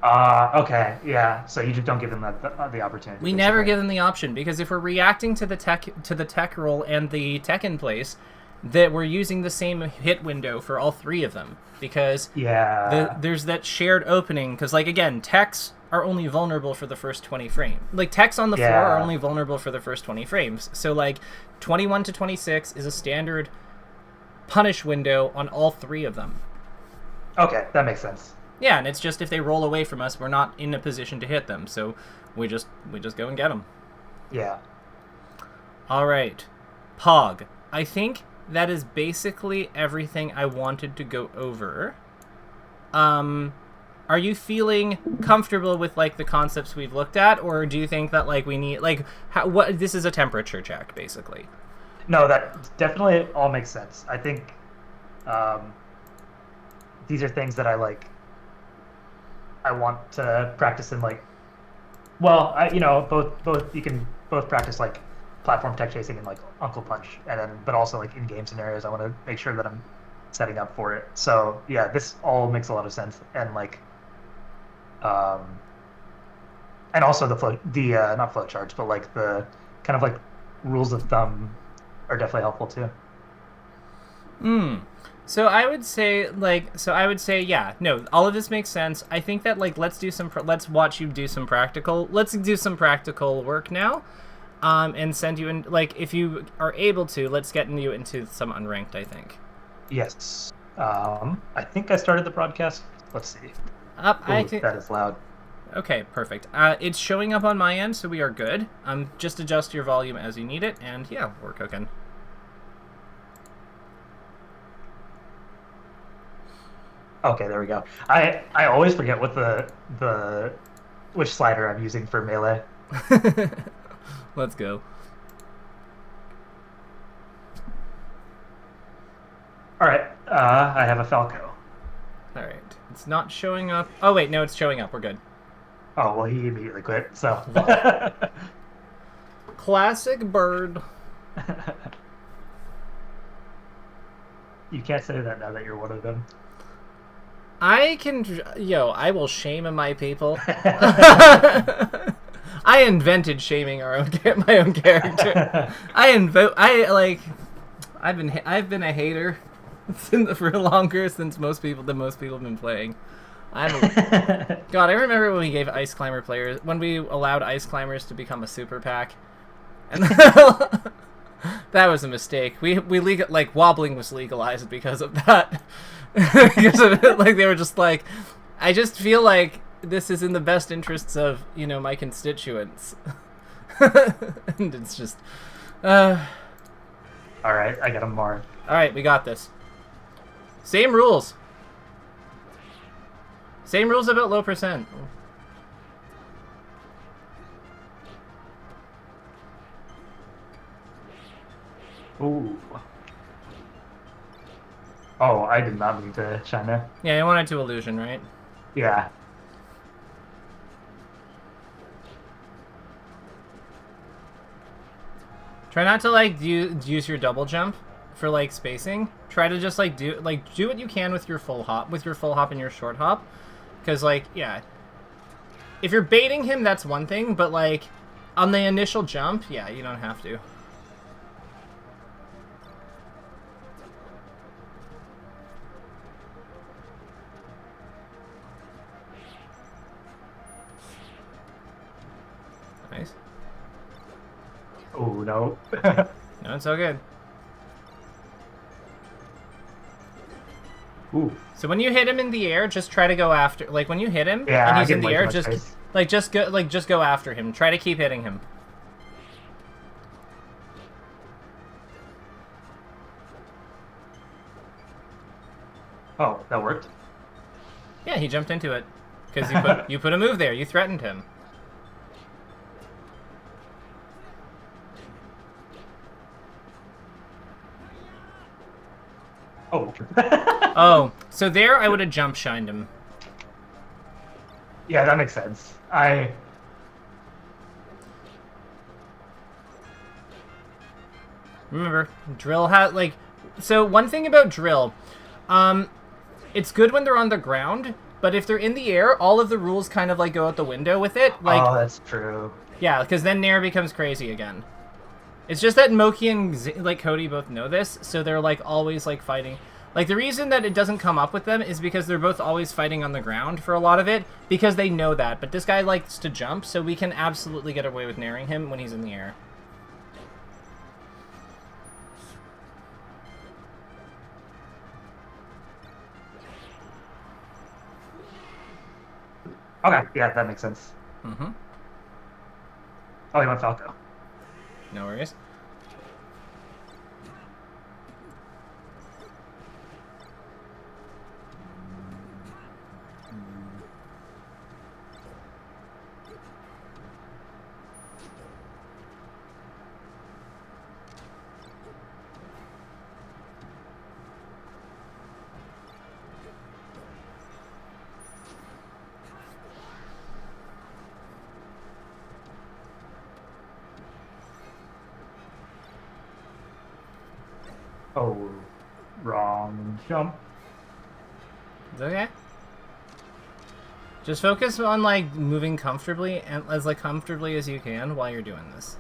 S1: Okay, yeah. So you just don't give them the opportunity.
S2: We never give them the option, because if we're reacting to the tech roll and the tech in place, that we're using the same hit window for all three of them, because there's that shared opening. Because like again, techs are only vulnerable for the first 20 frames. Like techs on the floor are only vulnerable for the first 20 frames. So like 21 to 26 is a standard punish window on all three of them.
S1: Okay, that makes sense.
S2: Yeah, and it's just if they roll away from us, we're not in a position to hit them, so we just go and get them.
S1: Yeah.
S2: All right, Pog. I think that is basically everything I wanted to go over. Are you feeling comfortable with like the concepts we've looked at, or do you think that like we need like what this is a temperature check basically?
S1: No, that definitely all makes sense. I think these are things that I want to practice in like, well, both you can both practice like platform tech chasing and like Uncle Punch, and then but also like in game scenarios I want to make sure that I'm setting up for it. So yeah, this all makes a lot of sense, and like, and also not flow charts, but like the kind of like rules of thumb are definitely helpful too.
S2: So I would say, yeah, no, all of this makes sense. I think that, like, let's watch you do some practical work now, and send you in, like, if you are able to, let's get you into some unranked, I think.
S1: Yes. I think I started the broadcast. Let's see. That is loud.
S2: Okay, perfect. It's showing up on my end, so we are good. Just adjust your volume as you need it, and yeah, we're cooking.
S1: Okay, there we go. I always forget what which slider I'm using for melee.
S2: Let's go.
S1: All right, I have a Falco.
S2: All right, it's not showing up. Oh wait, no, it's showing up. We're good.
S1: Oh well, he immediately quit. So.
S2: Classic bird.
S1: You can't say that now that you're one of them.
S2: I will shame my people. I invented shaming my own character. I've been a hater for longer since most people have been playing. God, I remember when we gave Ice Climber players, when we allowed Ice Climbers to become a super pack, and that was a mistake. We like wobbling was legalized because of that. Because of it, like they were just like, I just feel like this is in the best interests of my constituents, and it's just. All
S1: right, I got him marked.
S2: All right, we got this. Same rules. Same rules about low percent.
S1: Ooh. Oh, I did not mean to shine there.
S2: Yeah, you wanted to illusion, right?
S1: Yeah.
S2: Try not to like use your double jump for like spacing. Try to just like do what you can with your full hop, and your short hop, because like yeah, if you're baiting him, that's one thing, but like On the initial jump, yeah, you don't have to. Nice.
S1: Oh, no.
S2: No, it's all good.
S1: Ooh.
S2: So when you hit him in the air, just try to go after. Like when you hit him
S1: Yeah,
S2: and
S1: I
S2: he's
S1: get
S2: in the
S1: way too
S2: air,
S1: much space.
S2: just go after him. Try to keep hitting him.
S1: Oh, that worked.
S2: Yeah, he jumped into it because you put a move there. You threatened him.
S1: Oh.
S2: Oh, so there I would have jump shined him.
S1: Yeah, that makes sense.
S2: Remember, drill has like. So one thing about drill, it's good when they're on the ground, but if they're in the air, all of the rules kind of like go out the window with it. Like,
S1: oh, that's true.
S2: yeah, because then Nair becomes crazy again. It's just that Moki and like Cody both know this, so they're like always like fighting. Like the reason that it doesn't come up with them is because they're both always fighting on the ground for a lot of it, because they know that. But this guy likes to jump, so we can absolutely get away with nairing him when he's in the air.
S1: Okay, yeah, that makes sense.
S2: Mm-hmm.
S1: Oh, he went Falco.
S2: No worries.
S1: Oh, wrong jump.
S2: It's okay. Just focus on like moving comfortably and as like comfortably as you can while you're doing this.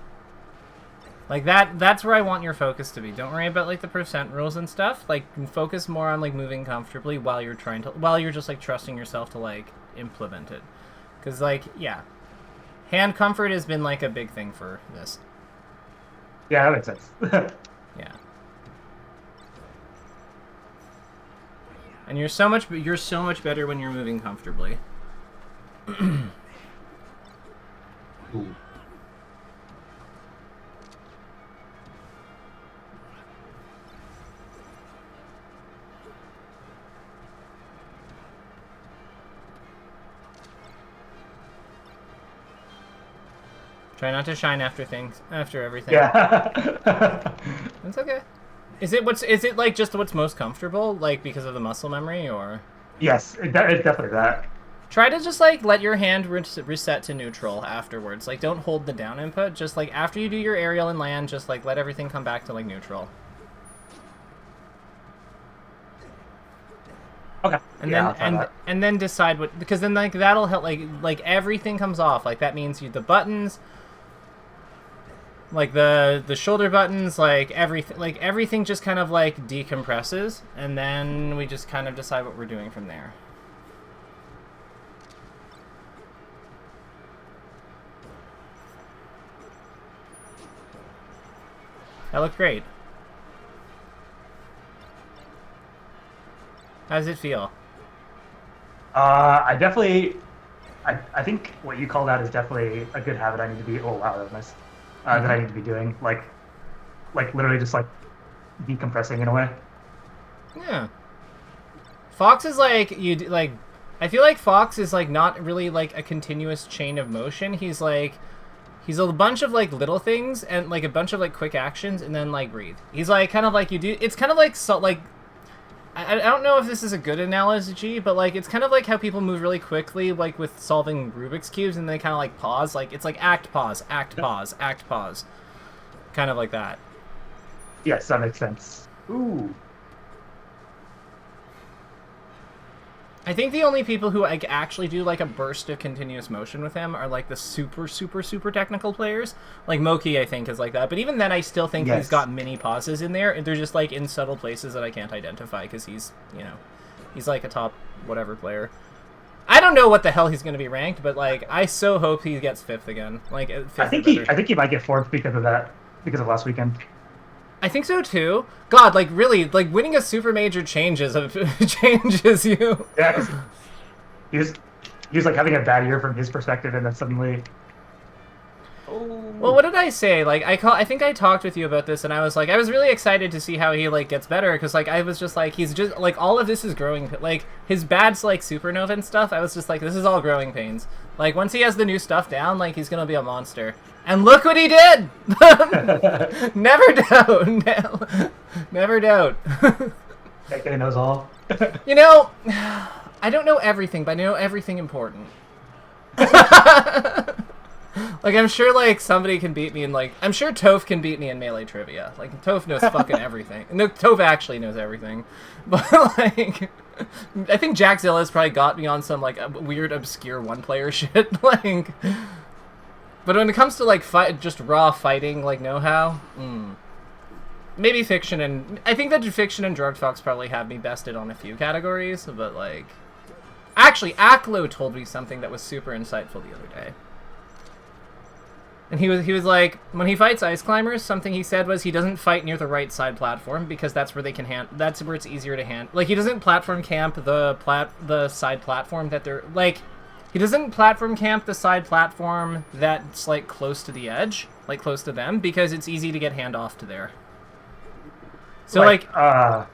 S2: Like that's where I want your focus to be. Don't worry about like the percent rules and stuff. Like focus more on like moving comfortably while you're just like trusting yourself to like implement it. Cuz like yeah. Hand comfort has been like a big thing for this.
S1: Yeah, that makes sense.
S2: Yeah. And you're so much better when you're moving comfortably.
S1: Ooh.
S2: Try not to shine after everything.
S1: Yeah.
S2: It's okay. Is it like just what's most comfortable, like because of the muscle memory, or?
S1: Yes, it's definitely that.
S2: Try to just like let your hand reset to neutral afterwards. Like don't hold the down input. Just like after you do your aerial and land, just like let everything come back to like neutral.
S1: Okay.
S2: And
S1: yeah,
S2: then then decide what, because then like that'll help, like everything comes off. Like that means the buttons, like the shoulder buttons, like everything just kind of like decompresses, and then we just kind of decide what we're doing from there. That looked great. How does it feel?
S1: I definitely, I think what you call that is definitely a good habit I need to be. Oh wow, that was nice. That I need to be doing, like literally just like decompressing in a way.
S2: Yeah. Fox is like I feel like Fox is like not really like a continuous chain of motion. He's a bunch of like little things and like a bunch of like quick actions and then like breathe. He's like kind of like you do. It's kind of like I don't know if this is a good analogy, but like it's kind of like how people move really quickly, like with solving Rubik's cubes, and they kind of like pause. Like it's like act, pause, act, pause, act, pause, kind of like that.
S1: Yes, that makes sense. Ooh.
S2: I think the only people who like actually do like a burst of continuous motion with him are like the super technical players. Like Moki, I think, is like that. But even then, I still think he's got mini pauses in there, and they're just like in subtle places that I can't identify because he's, you know, he's like a top whatever player. I don't know what the hell he's going to be ranked, but like I so hope he gets 5th again. Like 5th
S1: I think he might get 4th because of that, because of last weekend.
S2: I think so too. God, like really, like winning a super major changes you.
S1: Yeah, 'cause he was like having a bad year from his perspective, and then suddenly.
S2: Well, what did I say? Like I think I talked with you about this, and I was like, I was really excited to see how he like gets better, because like I was just like, he's just like all of this is growing. Like his bad's like supernova and stuff. I was just like, this is all growing pains. Like once he has the new stuff down, like he's gonna be a monster. And look what he did! Never doubt. Never doubt.
S1: That guy knows all.
S2: You know, I don't know everything, but I know everything important. Like, I'm sure, like, somebody can beat me in, like... I'm sure Toph can beat me in Melee Trivia. Like, Toph knows fucking everything. No, Toph actually knows everything. But, like... I think Jackzilla's probably got me on some, like, weird, obscure one-player shit. Like... But when it comes to, like, just raw fighting, like, know-how, maybe Fiction and... I think that Fiction and Drugged Fox probably have me bested on a few categories, but, like... Actually, Aklo told me something that was super insightful the other day. And he was like, when he fights Ice Climbers, something he said was he doesn't fight near the right side platform, because that's where they can that's where it's easier to hand... Like, he doesn't platform camp the side platform that they're... Like... He doesn't platform camp the side platform that's, like, close to the edge, like, close to them, because it's easy to get handoff to there. So, like
S1: like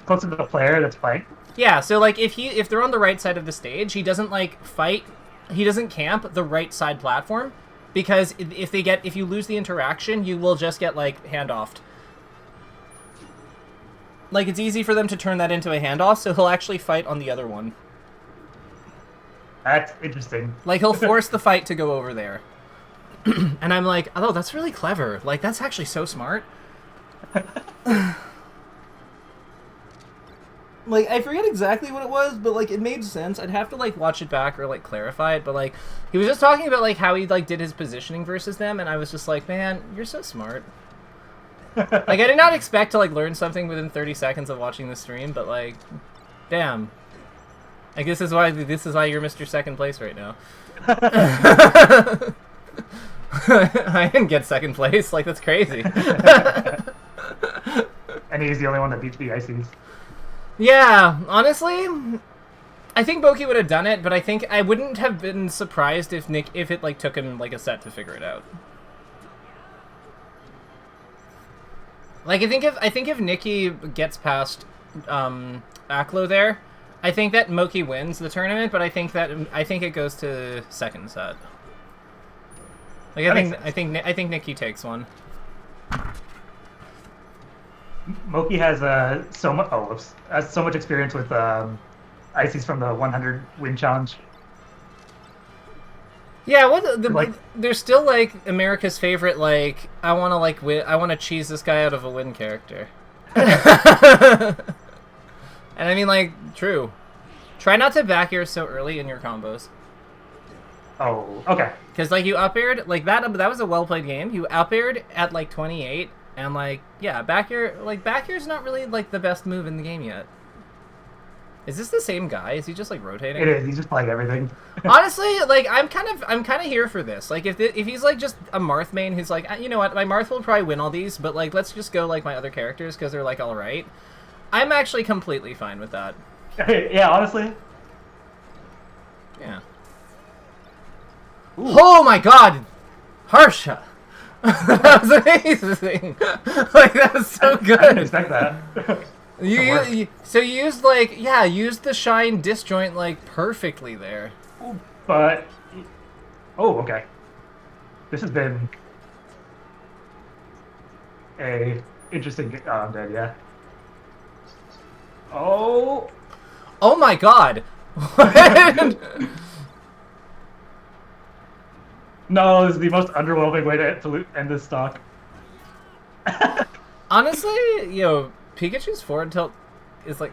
S1: close to the player that's playing?
S2: Yeah, so, like, if they're on the right side of the stage, he doesn't, like, he doesn't camp the right side platform, because if you lose the interaction, you will just get, like, handoffed. Like, it's easy for them to turn that into a handoff, so he'll actually fight on the other one.
S1: That's interesting.
S2: Like, he'll force the fight to go over there. And I'm like, oh, that's really clever. Like, that's actually so smart. Like, I forget exactly what it was, but, like, it made sense. I'd have to, like, watch it back or, like, clarify it. But, like, he was just talking about, like, how he, like, did his positioning versus them. And I was just like, man, you're so smart. Like, I did not expect to, like, learn something within 30 seconds of watching the stream, but, like, damn. Like, this is why you're Mr. Second Place right now. I didn't get second place. Like, that's crazy.
S1: And he's the only one that beats the Ices.
S2: Yeah, honestly, I think Boki would have done it, but I think I wouldn't have been surprised if it, like, took him, like, a set to figure it out. Like, I think if Nikki gets past Aklo there, I think that Moki wins the tournament, but I think it goes to second set. Like, I think Nikki takes one.
S1: Moki has so much experience with Ices from the 100 win challenge.
S2: Yeah, they're still, like, America's favorite, like, I want to cheese this guy out of a win character. And I mean, like, true. Try not to back air so early in your combos.
S1: Oh, okay.
S2: Because, like, you up aired, like, that was a well-played game. You up aired at, like, 28, and, like, yeah, back air's not really, like, the best move in the game yet. Is this the same guy? Is he just, like, rotating?
S1: It is. He's just playing everything.
S2: Honestly, like, I'm kind of here for this. Like, if he's, like, just a Marth main who's like, you know what, my Marth will probably win all these, but, like, let's just go, like, my other characters because they're, like, all right. I'm actually completely fine with that.
S1: Yeah, honestly.
S2: Yeah. Ooh. Oh my god! Harsha! That was amazing! Like, that was so good!
S1: I didn't expect that.
S2: So you used, like, yeah, used the shine disjoint, like, perfectly there.
S1: But... Oh, okay. This has been... a interesting... Oh, I'm dead, yeah. Oh!
S2: Oh my god!
S1: No, this is the most underwhelming way to end this stock.
S2: Honestly, Pikachu's forward tilt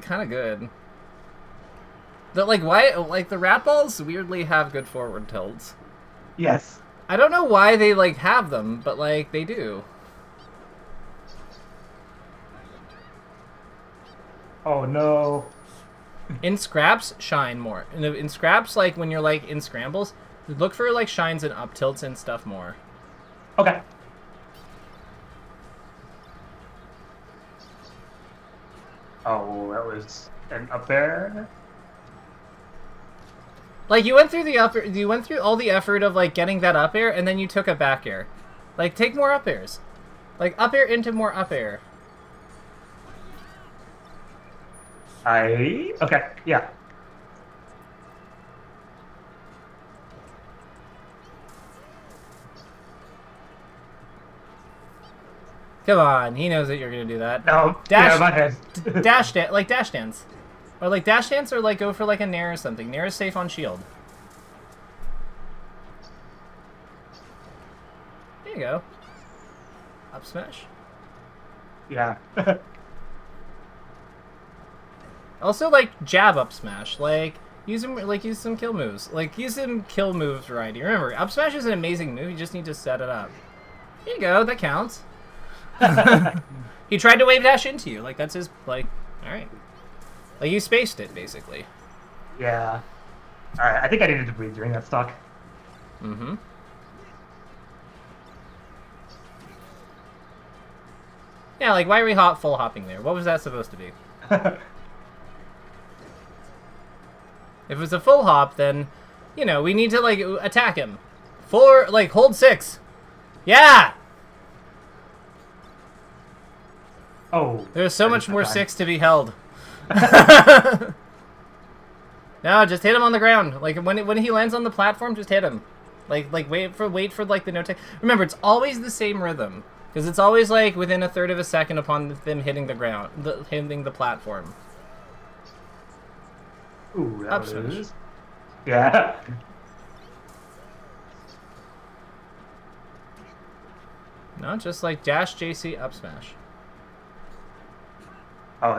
S2: kind of good. The why the rat balls weirdly have good forward tilts.
S1: Yes.
S2: I don't know why they have them, but they do.
S1: Oh no.
S2: In scraps, shine more. In scraps, when you're in scrambles, look for shines and up tilts and stuff more.
S1: Okay. Oh, that was an up air.
S2: You went through you went through all the effort of getting that up air, and then you took a back air. Take more up airs. Up air into more up air.
S1: Okay, yeah.
S2: Come on, he knows that you're gonna do that.
S1: No,
S2: dash,
S1: yeah, my head.
S2: dash dance, or dash dance, or go for a nair or something. Nair is safe on shield. There you go. Up smash.
S1: Yeah.
S2: Also, jab up smash. Use him, use some kill moves. Use some kill moves variety. Remember, up smash is an amazing move. You just need to set it up. Here you go. That counts. He tried to wave dash into you. That's his, alright. You spaced it, basically.
S1: Yeah. Alright, I think I needed to breathe during that stock.
S2: Mm-hmm. Yeah, why are we full hopping there? What was that supposed to be? If it was a full hop, then, we need to, attack him. Hold 6. Yeah!
S1: Oh.
S2: There's so much more 6 to be held. No, just hit him on the ground. When he lands on the platform, just hit him. Wait for the no take. Remember, it's always the same rhythm. Because it's always, within a third of a second upon them hitting the ground, hitting the platform.
S1: Ooh, that
S2: Up
S1: was...
S2: smash.
S1: Yeah.
S2: No, just dash JC up smash.
S1: Oh,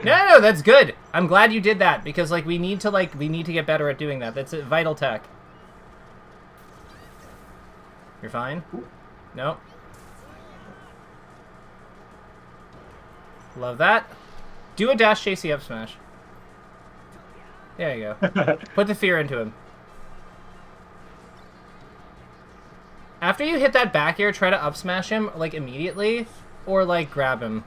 S2: No, that's good. I'm glad you did that because we need to get better at doing that. That's a vital tech. You're fine? No. Love that. Do a dash JC up smash. There you go. Put the fear into him. After you hit that back air, try to up smash him immediately, or grab him.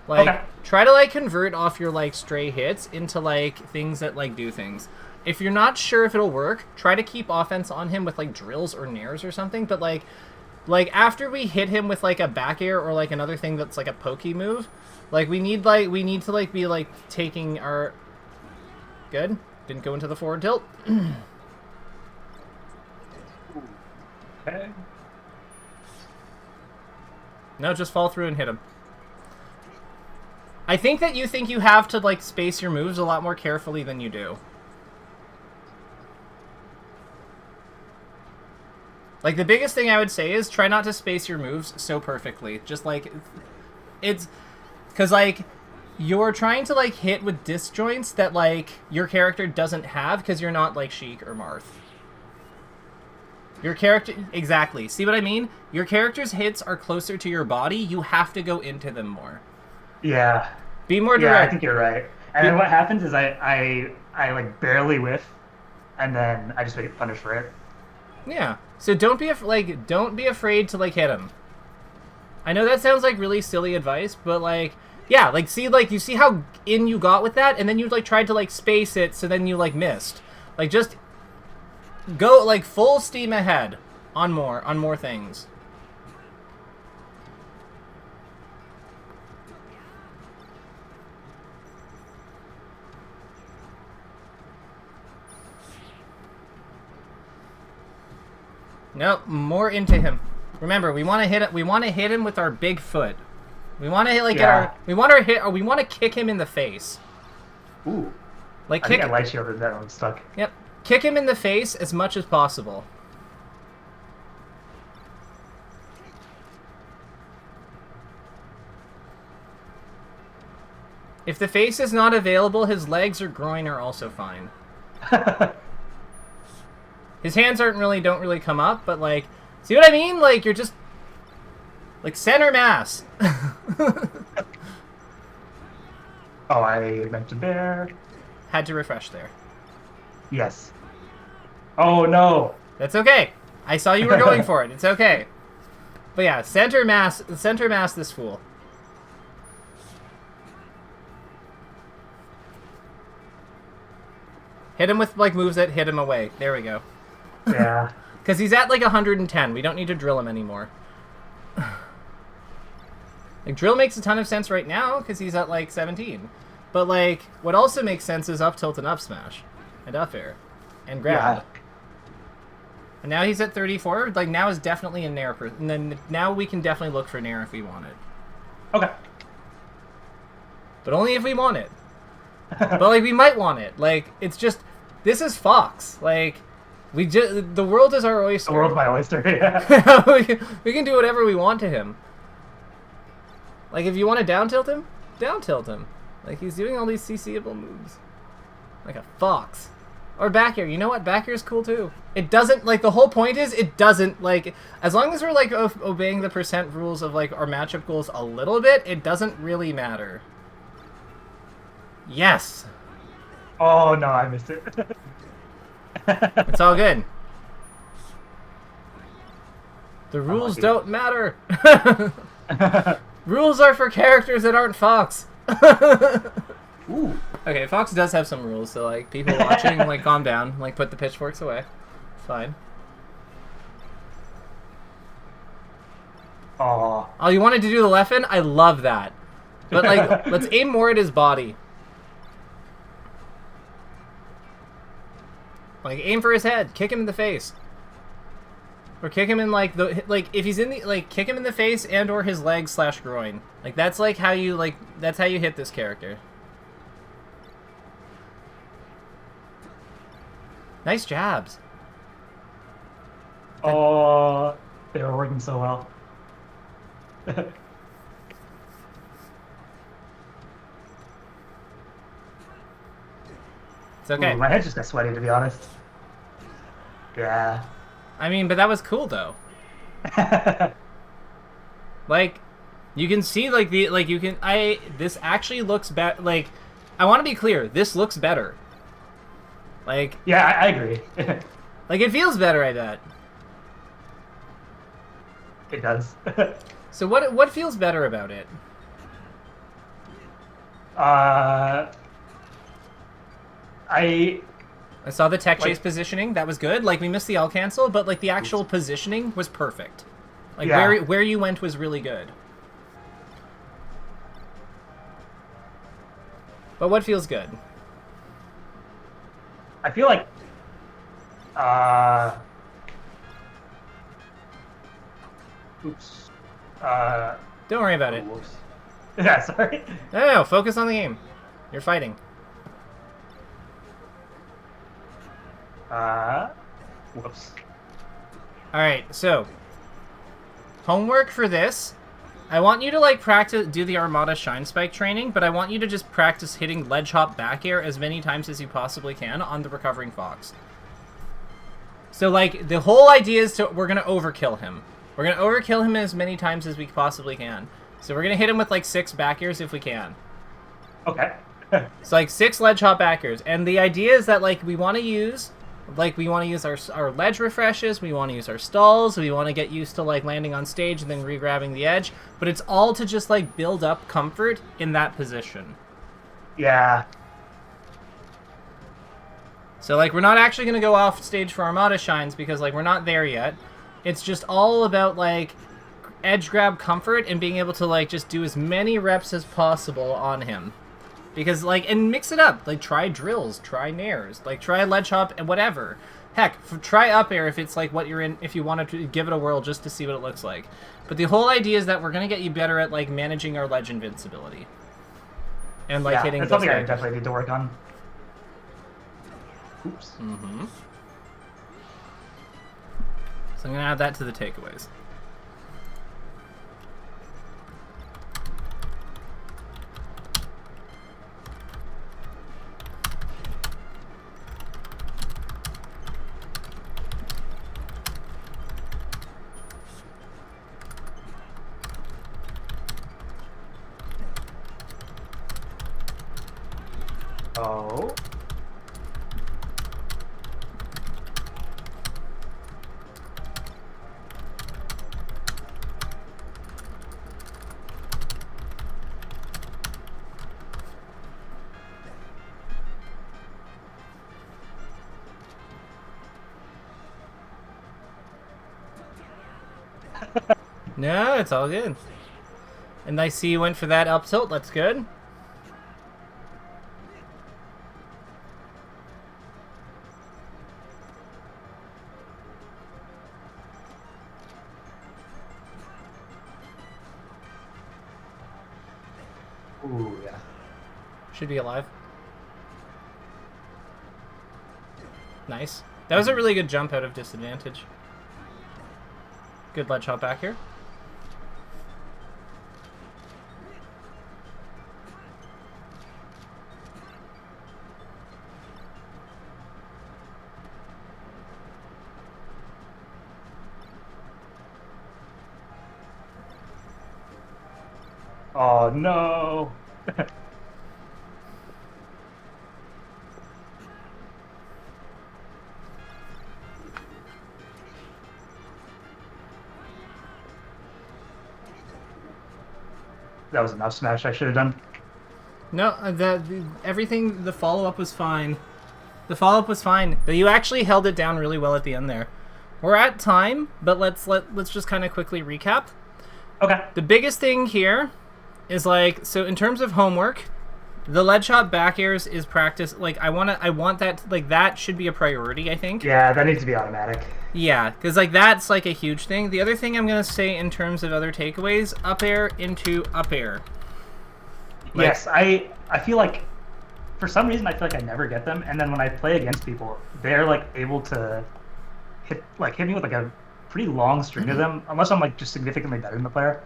S1: Okay.
S2: Try to convert off your stray hits into things that do things. If you're not sure if it'll work, try to keep offense on him with drills or nairs or something. But after we hit him with a back air or another thing that's a pokey move, we need to be taking our. Good. Didn't go into the forward tilt.
S1: Okay.
S2: No, just fall through and hit him. I think that you think you have to space your moves a lot more carefully than you do. The biggest thing I would say is try not to space your moves so perfectly. Just it's because you're trying to hit with disjoints that your character doesn't have because you're not Sheik or Marth. Your character... Exactly. See what I mean? Your character's hits are closer to your body. You have to go into them more.
S1: Yeah.
S2: Be more direct.
S1: Yeah, I think you're right. And then what happens is I barely whiff, and then I just get punished for it.
S2: Yeah. So don't be don't be afraid to hit him. I know that sounds really silly advice, but yeah, see you see how in you got with that, and then you tried to space it, so then you missed. Just go full steam ahead on more things. Nope, more into him. Remember, we want to hit it. We want to hit him with our big foot. We want to hit get our. We want to kick him in the face.
S1: Ooh.
S2: Kick.
S1: I think I light shielded that one stuck.
S2: Yep. Kick him in the face as much as possible. If the face is not available, his legs or groin are also fine. His hands don't really come up, but like, see what I mean? Like, you're just like center mass.
S1: Oh, I meant to bear.
S2: Had to refresh there.
S1: Yes. Oh no.
S2: That's okay. I saw you were going for it. It's okay. But yeah, center mass this fool. Hit him with like moves that hit him away. There we go.
S1: Yeah.
S2: Because he's at like 110. We don't need to drill him anymore. Like, drill makes a ton of sense right now because he's at like 17. But like, what also makes sense is up tilt and up smash. And up air. And grab.
S1: Yeah.
S2: And now he's at 34. Like, now is definitely a nair. And then now we can definitely look for nair if we want it.
S1: Okay.
S2: But only if we want it. But like, we might want it. Like, it's just, this is Fox. Like, the world is our oyster.
S1: The world's my oyster, yeah.
S2: we can do whatever we want to him. Like, if you want to down tilt him, down tilt him. Like, he's doing all these CCable moves. Like a fox. Or back air. You know what? Back air is cool too. It doesn't, like, the whole point is, it doesn't, like, as long as we're, like, obeying the percent rules of, like, our matchup goals a little bit, it doesn't really matter. Yes!
S1: Oh no, I missed it.
S2: It's all good. The rules don't matter. Rules are for characters that aren't Fox.
S1: Ooh.
S2: Okay, Fox does have some rules, so like people watching, like calm down, like put the pitchforks away. It's fine.
S1: Oh.
S2: Oh, you wanted to do the leffen? I love that. But like, let's aim more at his body. Like, aim for his head. Kick him in the face. Or kick him in, like, if he's in the, like, kick him in the face and or his leg / groin. Like, that's, like, how you, like, that's how you hit this character. Nice jabs.
S1: Oh, they were working so well.
S2: It's okay.
S1: Ooh, my head just got sweaty, to be honest. Yeah.
S2: I mean, but that was cool, though. Like, you can see, like, this actually looks better. Like, I want to be clear, this looks better. Like...
S1: Yeah, I agree.
S2: Like, it feels better, I bet.
S1: It does.
S2: So what feels better about it?
S1: I
S2: saw the tech chase positioning. That was good. Like, we missed the L cancel, but, like, the actual positioning was perfect. Like,
S1: yeah.
S2: where you went was really good. But what feels good?
S1: I feel like oops.
S2: Don't worry about it.
S1: Whoops. Yeah, sorry.
S2: No, focus on the game. You're fighting.
S1: Whoops.
S2: Alright, so homework for this. I want you to like do the Armada Shine Spike training, but I want you to just practice hitting ledge hop back air as many times as you possibly can on the recovering Fox. So like the whole idea is we're gonna overkill him. We're gonna overkill him as many times as we possibly can. So we're gonna hit him with like 6 back airs if we can.
S1: Okay.
S2: So like 6 ledge hop back airs, and the idea is that like we want to use our ledge refreshes, we want to use our stalls, we want to get used to like landing on stage and then re-grabbing the edge, but it's all to just like build up comfort in that position.
S1: Yeah.
S2: So like we're not actually going to go off stage for Armada Shines because like we're not there yet. It's just all about like edge grab comfort and being able to like just do as many reps as possible on him. Because, like, and mix it up. Like, try drills, try nairs, like, try ledge hop, and whatever. Heck, try up air if it's, like, what you're in, if you wanted to give it a whirl just to see what it looks like. But the whole idea is that we're going to get you better at, like, managing our ledge invincibility. And, like, hitting
S1: that's
S2: those
S1: something I
S2: edges.
S1: definitely need to work on. Oops.
S2: Mm-hmm. So I'm going to add that to the takeaways.
S1: Oh.
S2: No, it's all good. And I see you went for that up tilt. That's good.
S1: Ooh, yeah.
S2: Should be alive. Nice. That was a really good jump out of disadvantage. Good ledge hop back here.
S1: Oh, no. That was enough smash I should have done.
S2: No, everything, the follow-up was fine. The follow-up was fine, but you actually held it down really well at the end there. We're at time, but let's just kind of quickly recap.
S1: Okay.
S2: The biggest thing here is like, so in terms of homework, the ledge hop back airs is practice. Like I want that, like that should be a priority, I think.
S1: Yeah, that needs to be automatic.
S2: Yeah, because like that's like a huge thing. The other thing I'm gonna say in terms of other takeaways, up air into up air. Like,
S1: yes, I feel like for some reason I feel like I never get them, and then when I play against people, they're like able to hit me with like a pretty long string of them. Unless I'm like just significantly better than the player,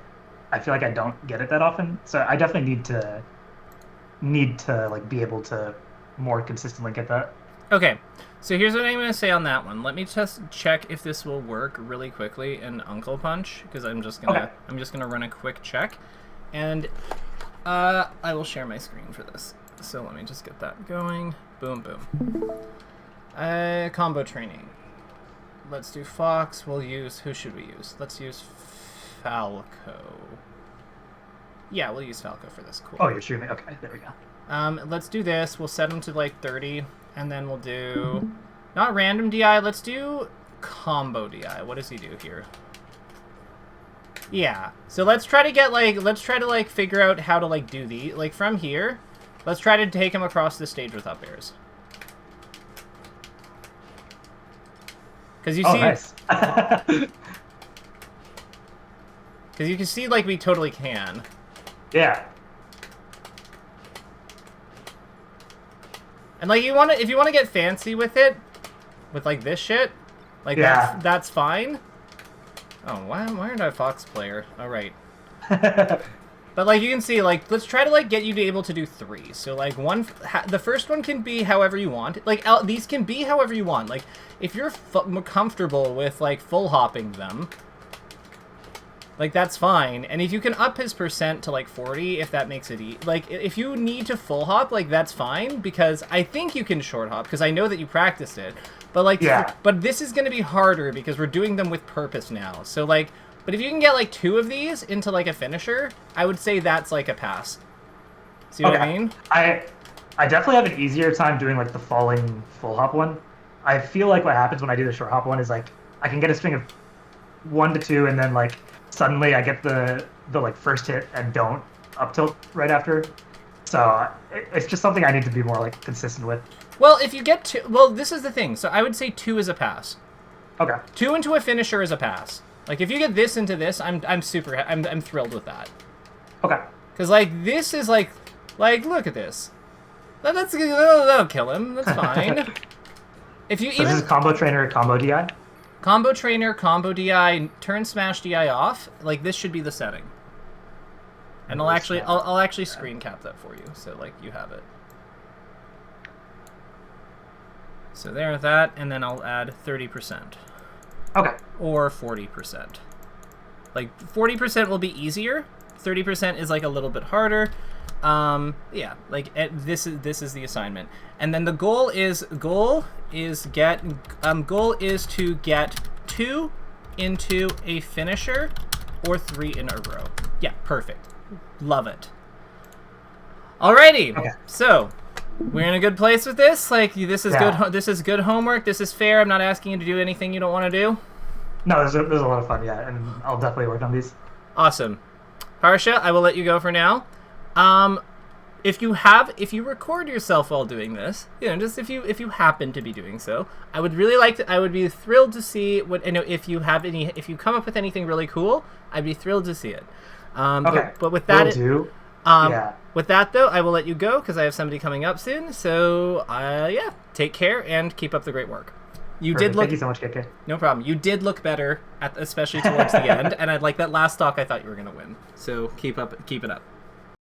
S1: I feel like I don't get it that often. So I definitely need to like be able to more consistently get that.
S2: Okay, so here's what I'm going to say on that one. Let me just check if this will work really quickly in Uncle Punch, because I'm just gonna run a quick check, and I will share my screen for this. So let me just get that going. Boom, boom. Combo training. Let's do Fox. We'll use, who should we use? Let's use Falco. Yeah, we'll use Falco for this. Cool.
S1: Oh, you're shooting. Okay, there we go.
S2: Let's do this. We'll set him to like 30, and then we'll do not random DI. Let's do combo DI. What does he do here? Yeah. So let's try to figure out how to like do the like from here. Let's try to take him across the stage with up airs. Because you see,
S1: nice.
S2: because you can see like we totally can.
S1: Yeah.
S2: And like if you want to get fancy with it, with like this shit, like
S1: Yeah.
S2: that's fine. Oh, why aren't I a Fox player? All right. But like you can see, like let's try to like get you to able to do 3. So like the first one can be however you want. Like these can be however you want. Like if you're comfortable with like full hopping them, like that's fine. And if you can up his percent to like 40, if that makes it like if you need to full hop, like that's fine, because I think you can short hop because I know that you practiced it. But like
S1: Yeah.
S2: but this is going to be harder because we're doing them with purpose now. So like, but if you can get like 2 of these into like a finisher, I would say that's like a pass. See what I mean?
S1: I definitely have an easier time doing like the falling full hop one. I feel like what happens when I do the short hop one is like I can get a string of 1 to 2, and then like suddenly I get the like first hit and don't up tilt right after. So it's just something I need to be more like consistent with.
S2: Well, if you get 2, well, this is the thing. So I would say 2 is a pass.
S1: Okay.
S2: 2 into a finisher is a pass. Like if you get this into this, I'm thrilled with that.
S1: Okay.
S2: Because like this is like look at this. That'll kill him. That's fine. If you
S1: So this is combo trainer, combo DI?
S2: combo trainer, combo DI, turn smash DI off, like this should be the setting. And I'll actually screen cap that for you, so like you have it. So there's that, and then I'll add 30%.
S1: Okay.
S2: Or 40%. Like 40% will be easier. 30% is like a little bit harder. Yeah, like this is the assignment, and then the goal is to get 2 into a finisher or 3 in a row. Yeah, perfect. Love it. Alrighty,
S1: Okay.
S2: So we're in a good place with this. Like this is
S1: Yeah.
S2: good. This is good homework. This is fair. I'm not asking you to do anything you don't want to do.
S1: No, there's a lot of fun, yeah, and I'll definitely work on these.
S2: Awesome. Harsha, I will let you go for now. If you record yourself while doing this, just if you happen to be doing so, I would be thrilled to see if you come up with anything really cool, I'd be thrilled to see it.
S1: Okay.
S2: But with that,
S1: Yeah.
S2: With that though, I will let you go because I have somebody coming up soon. So yeah, take care and keep up the great work.
S1: Thank you so much, KK.
S2: No problem. You did look better, especially towards the end, and I'd like that last stock. I thought you were gonna win. So keep it up.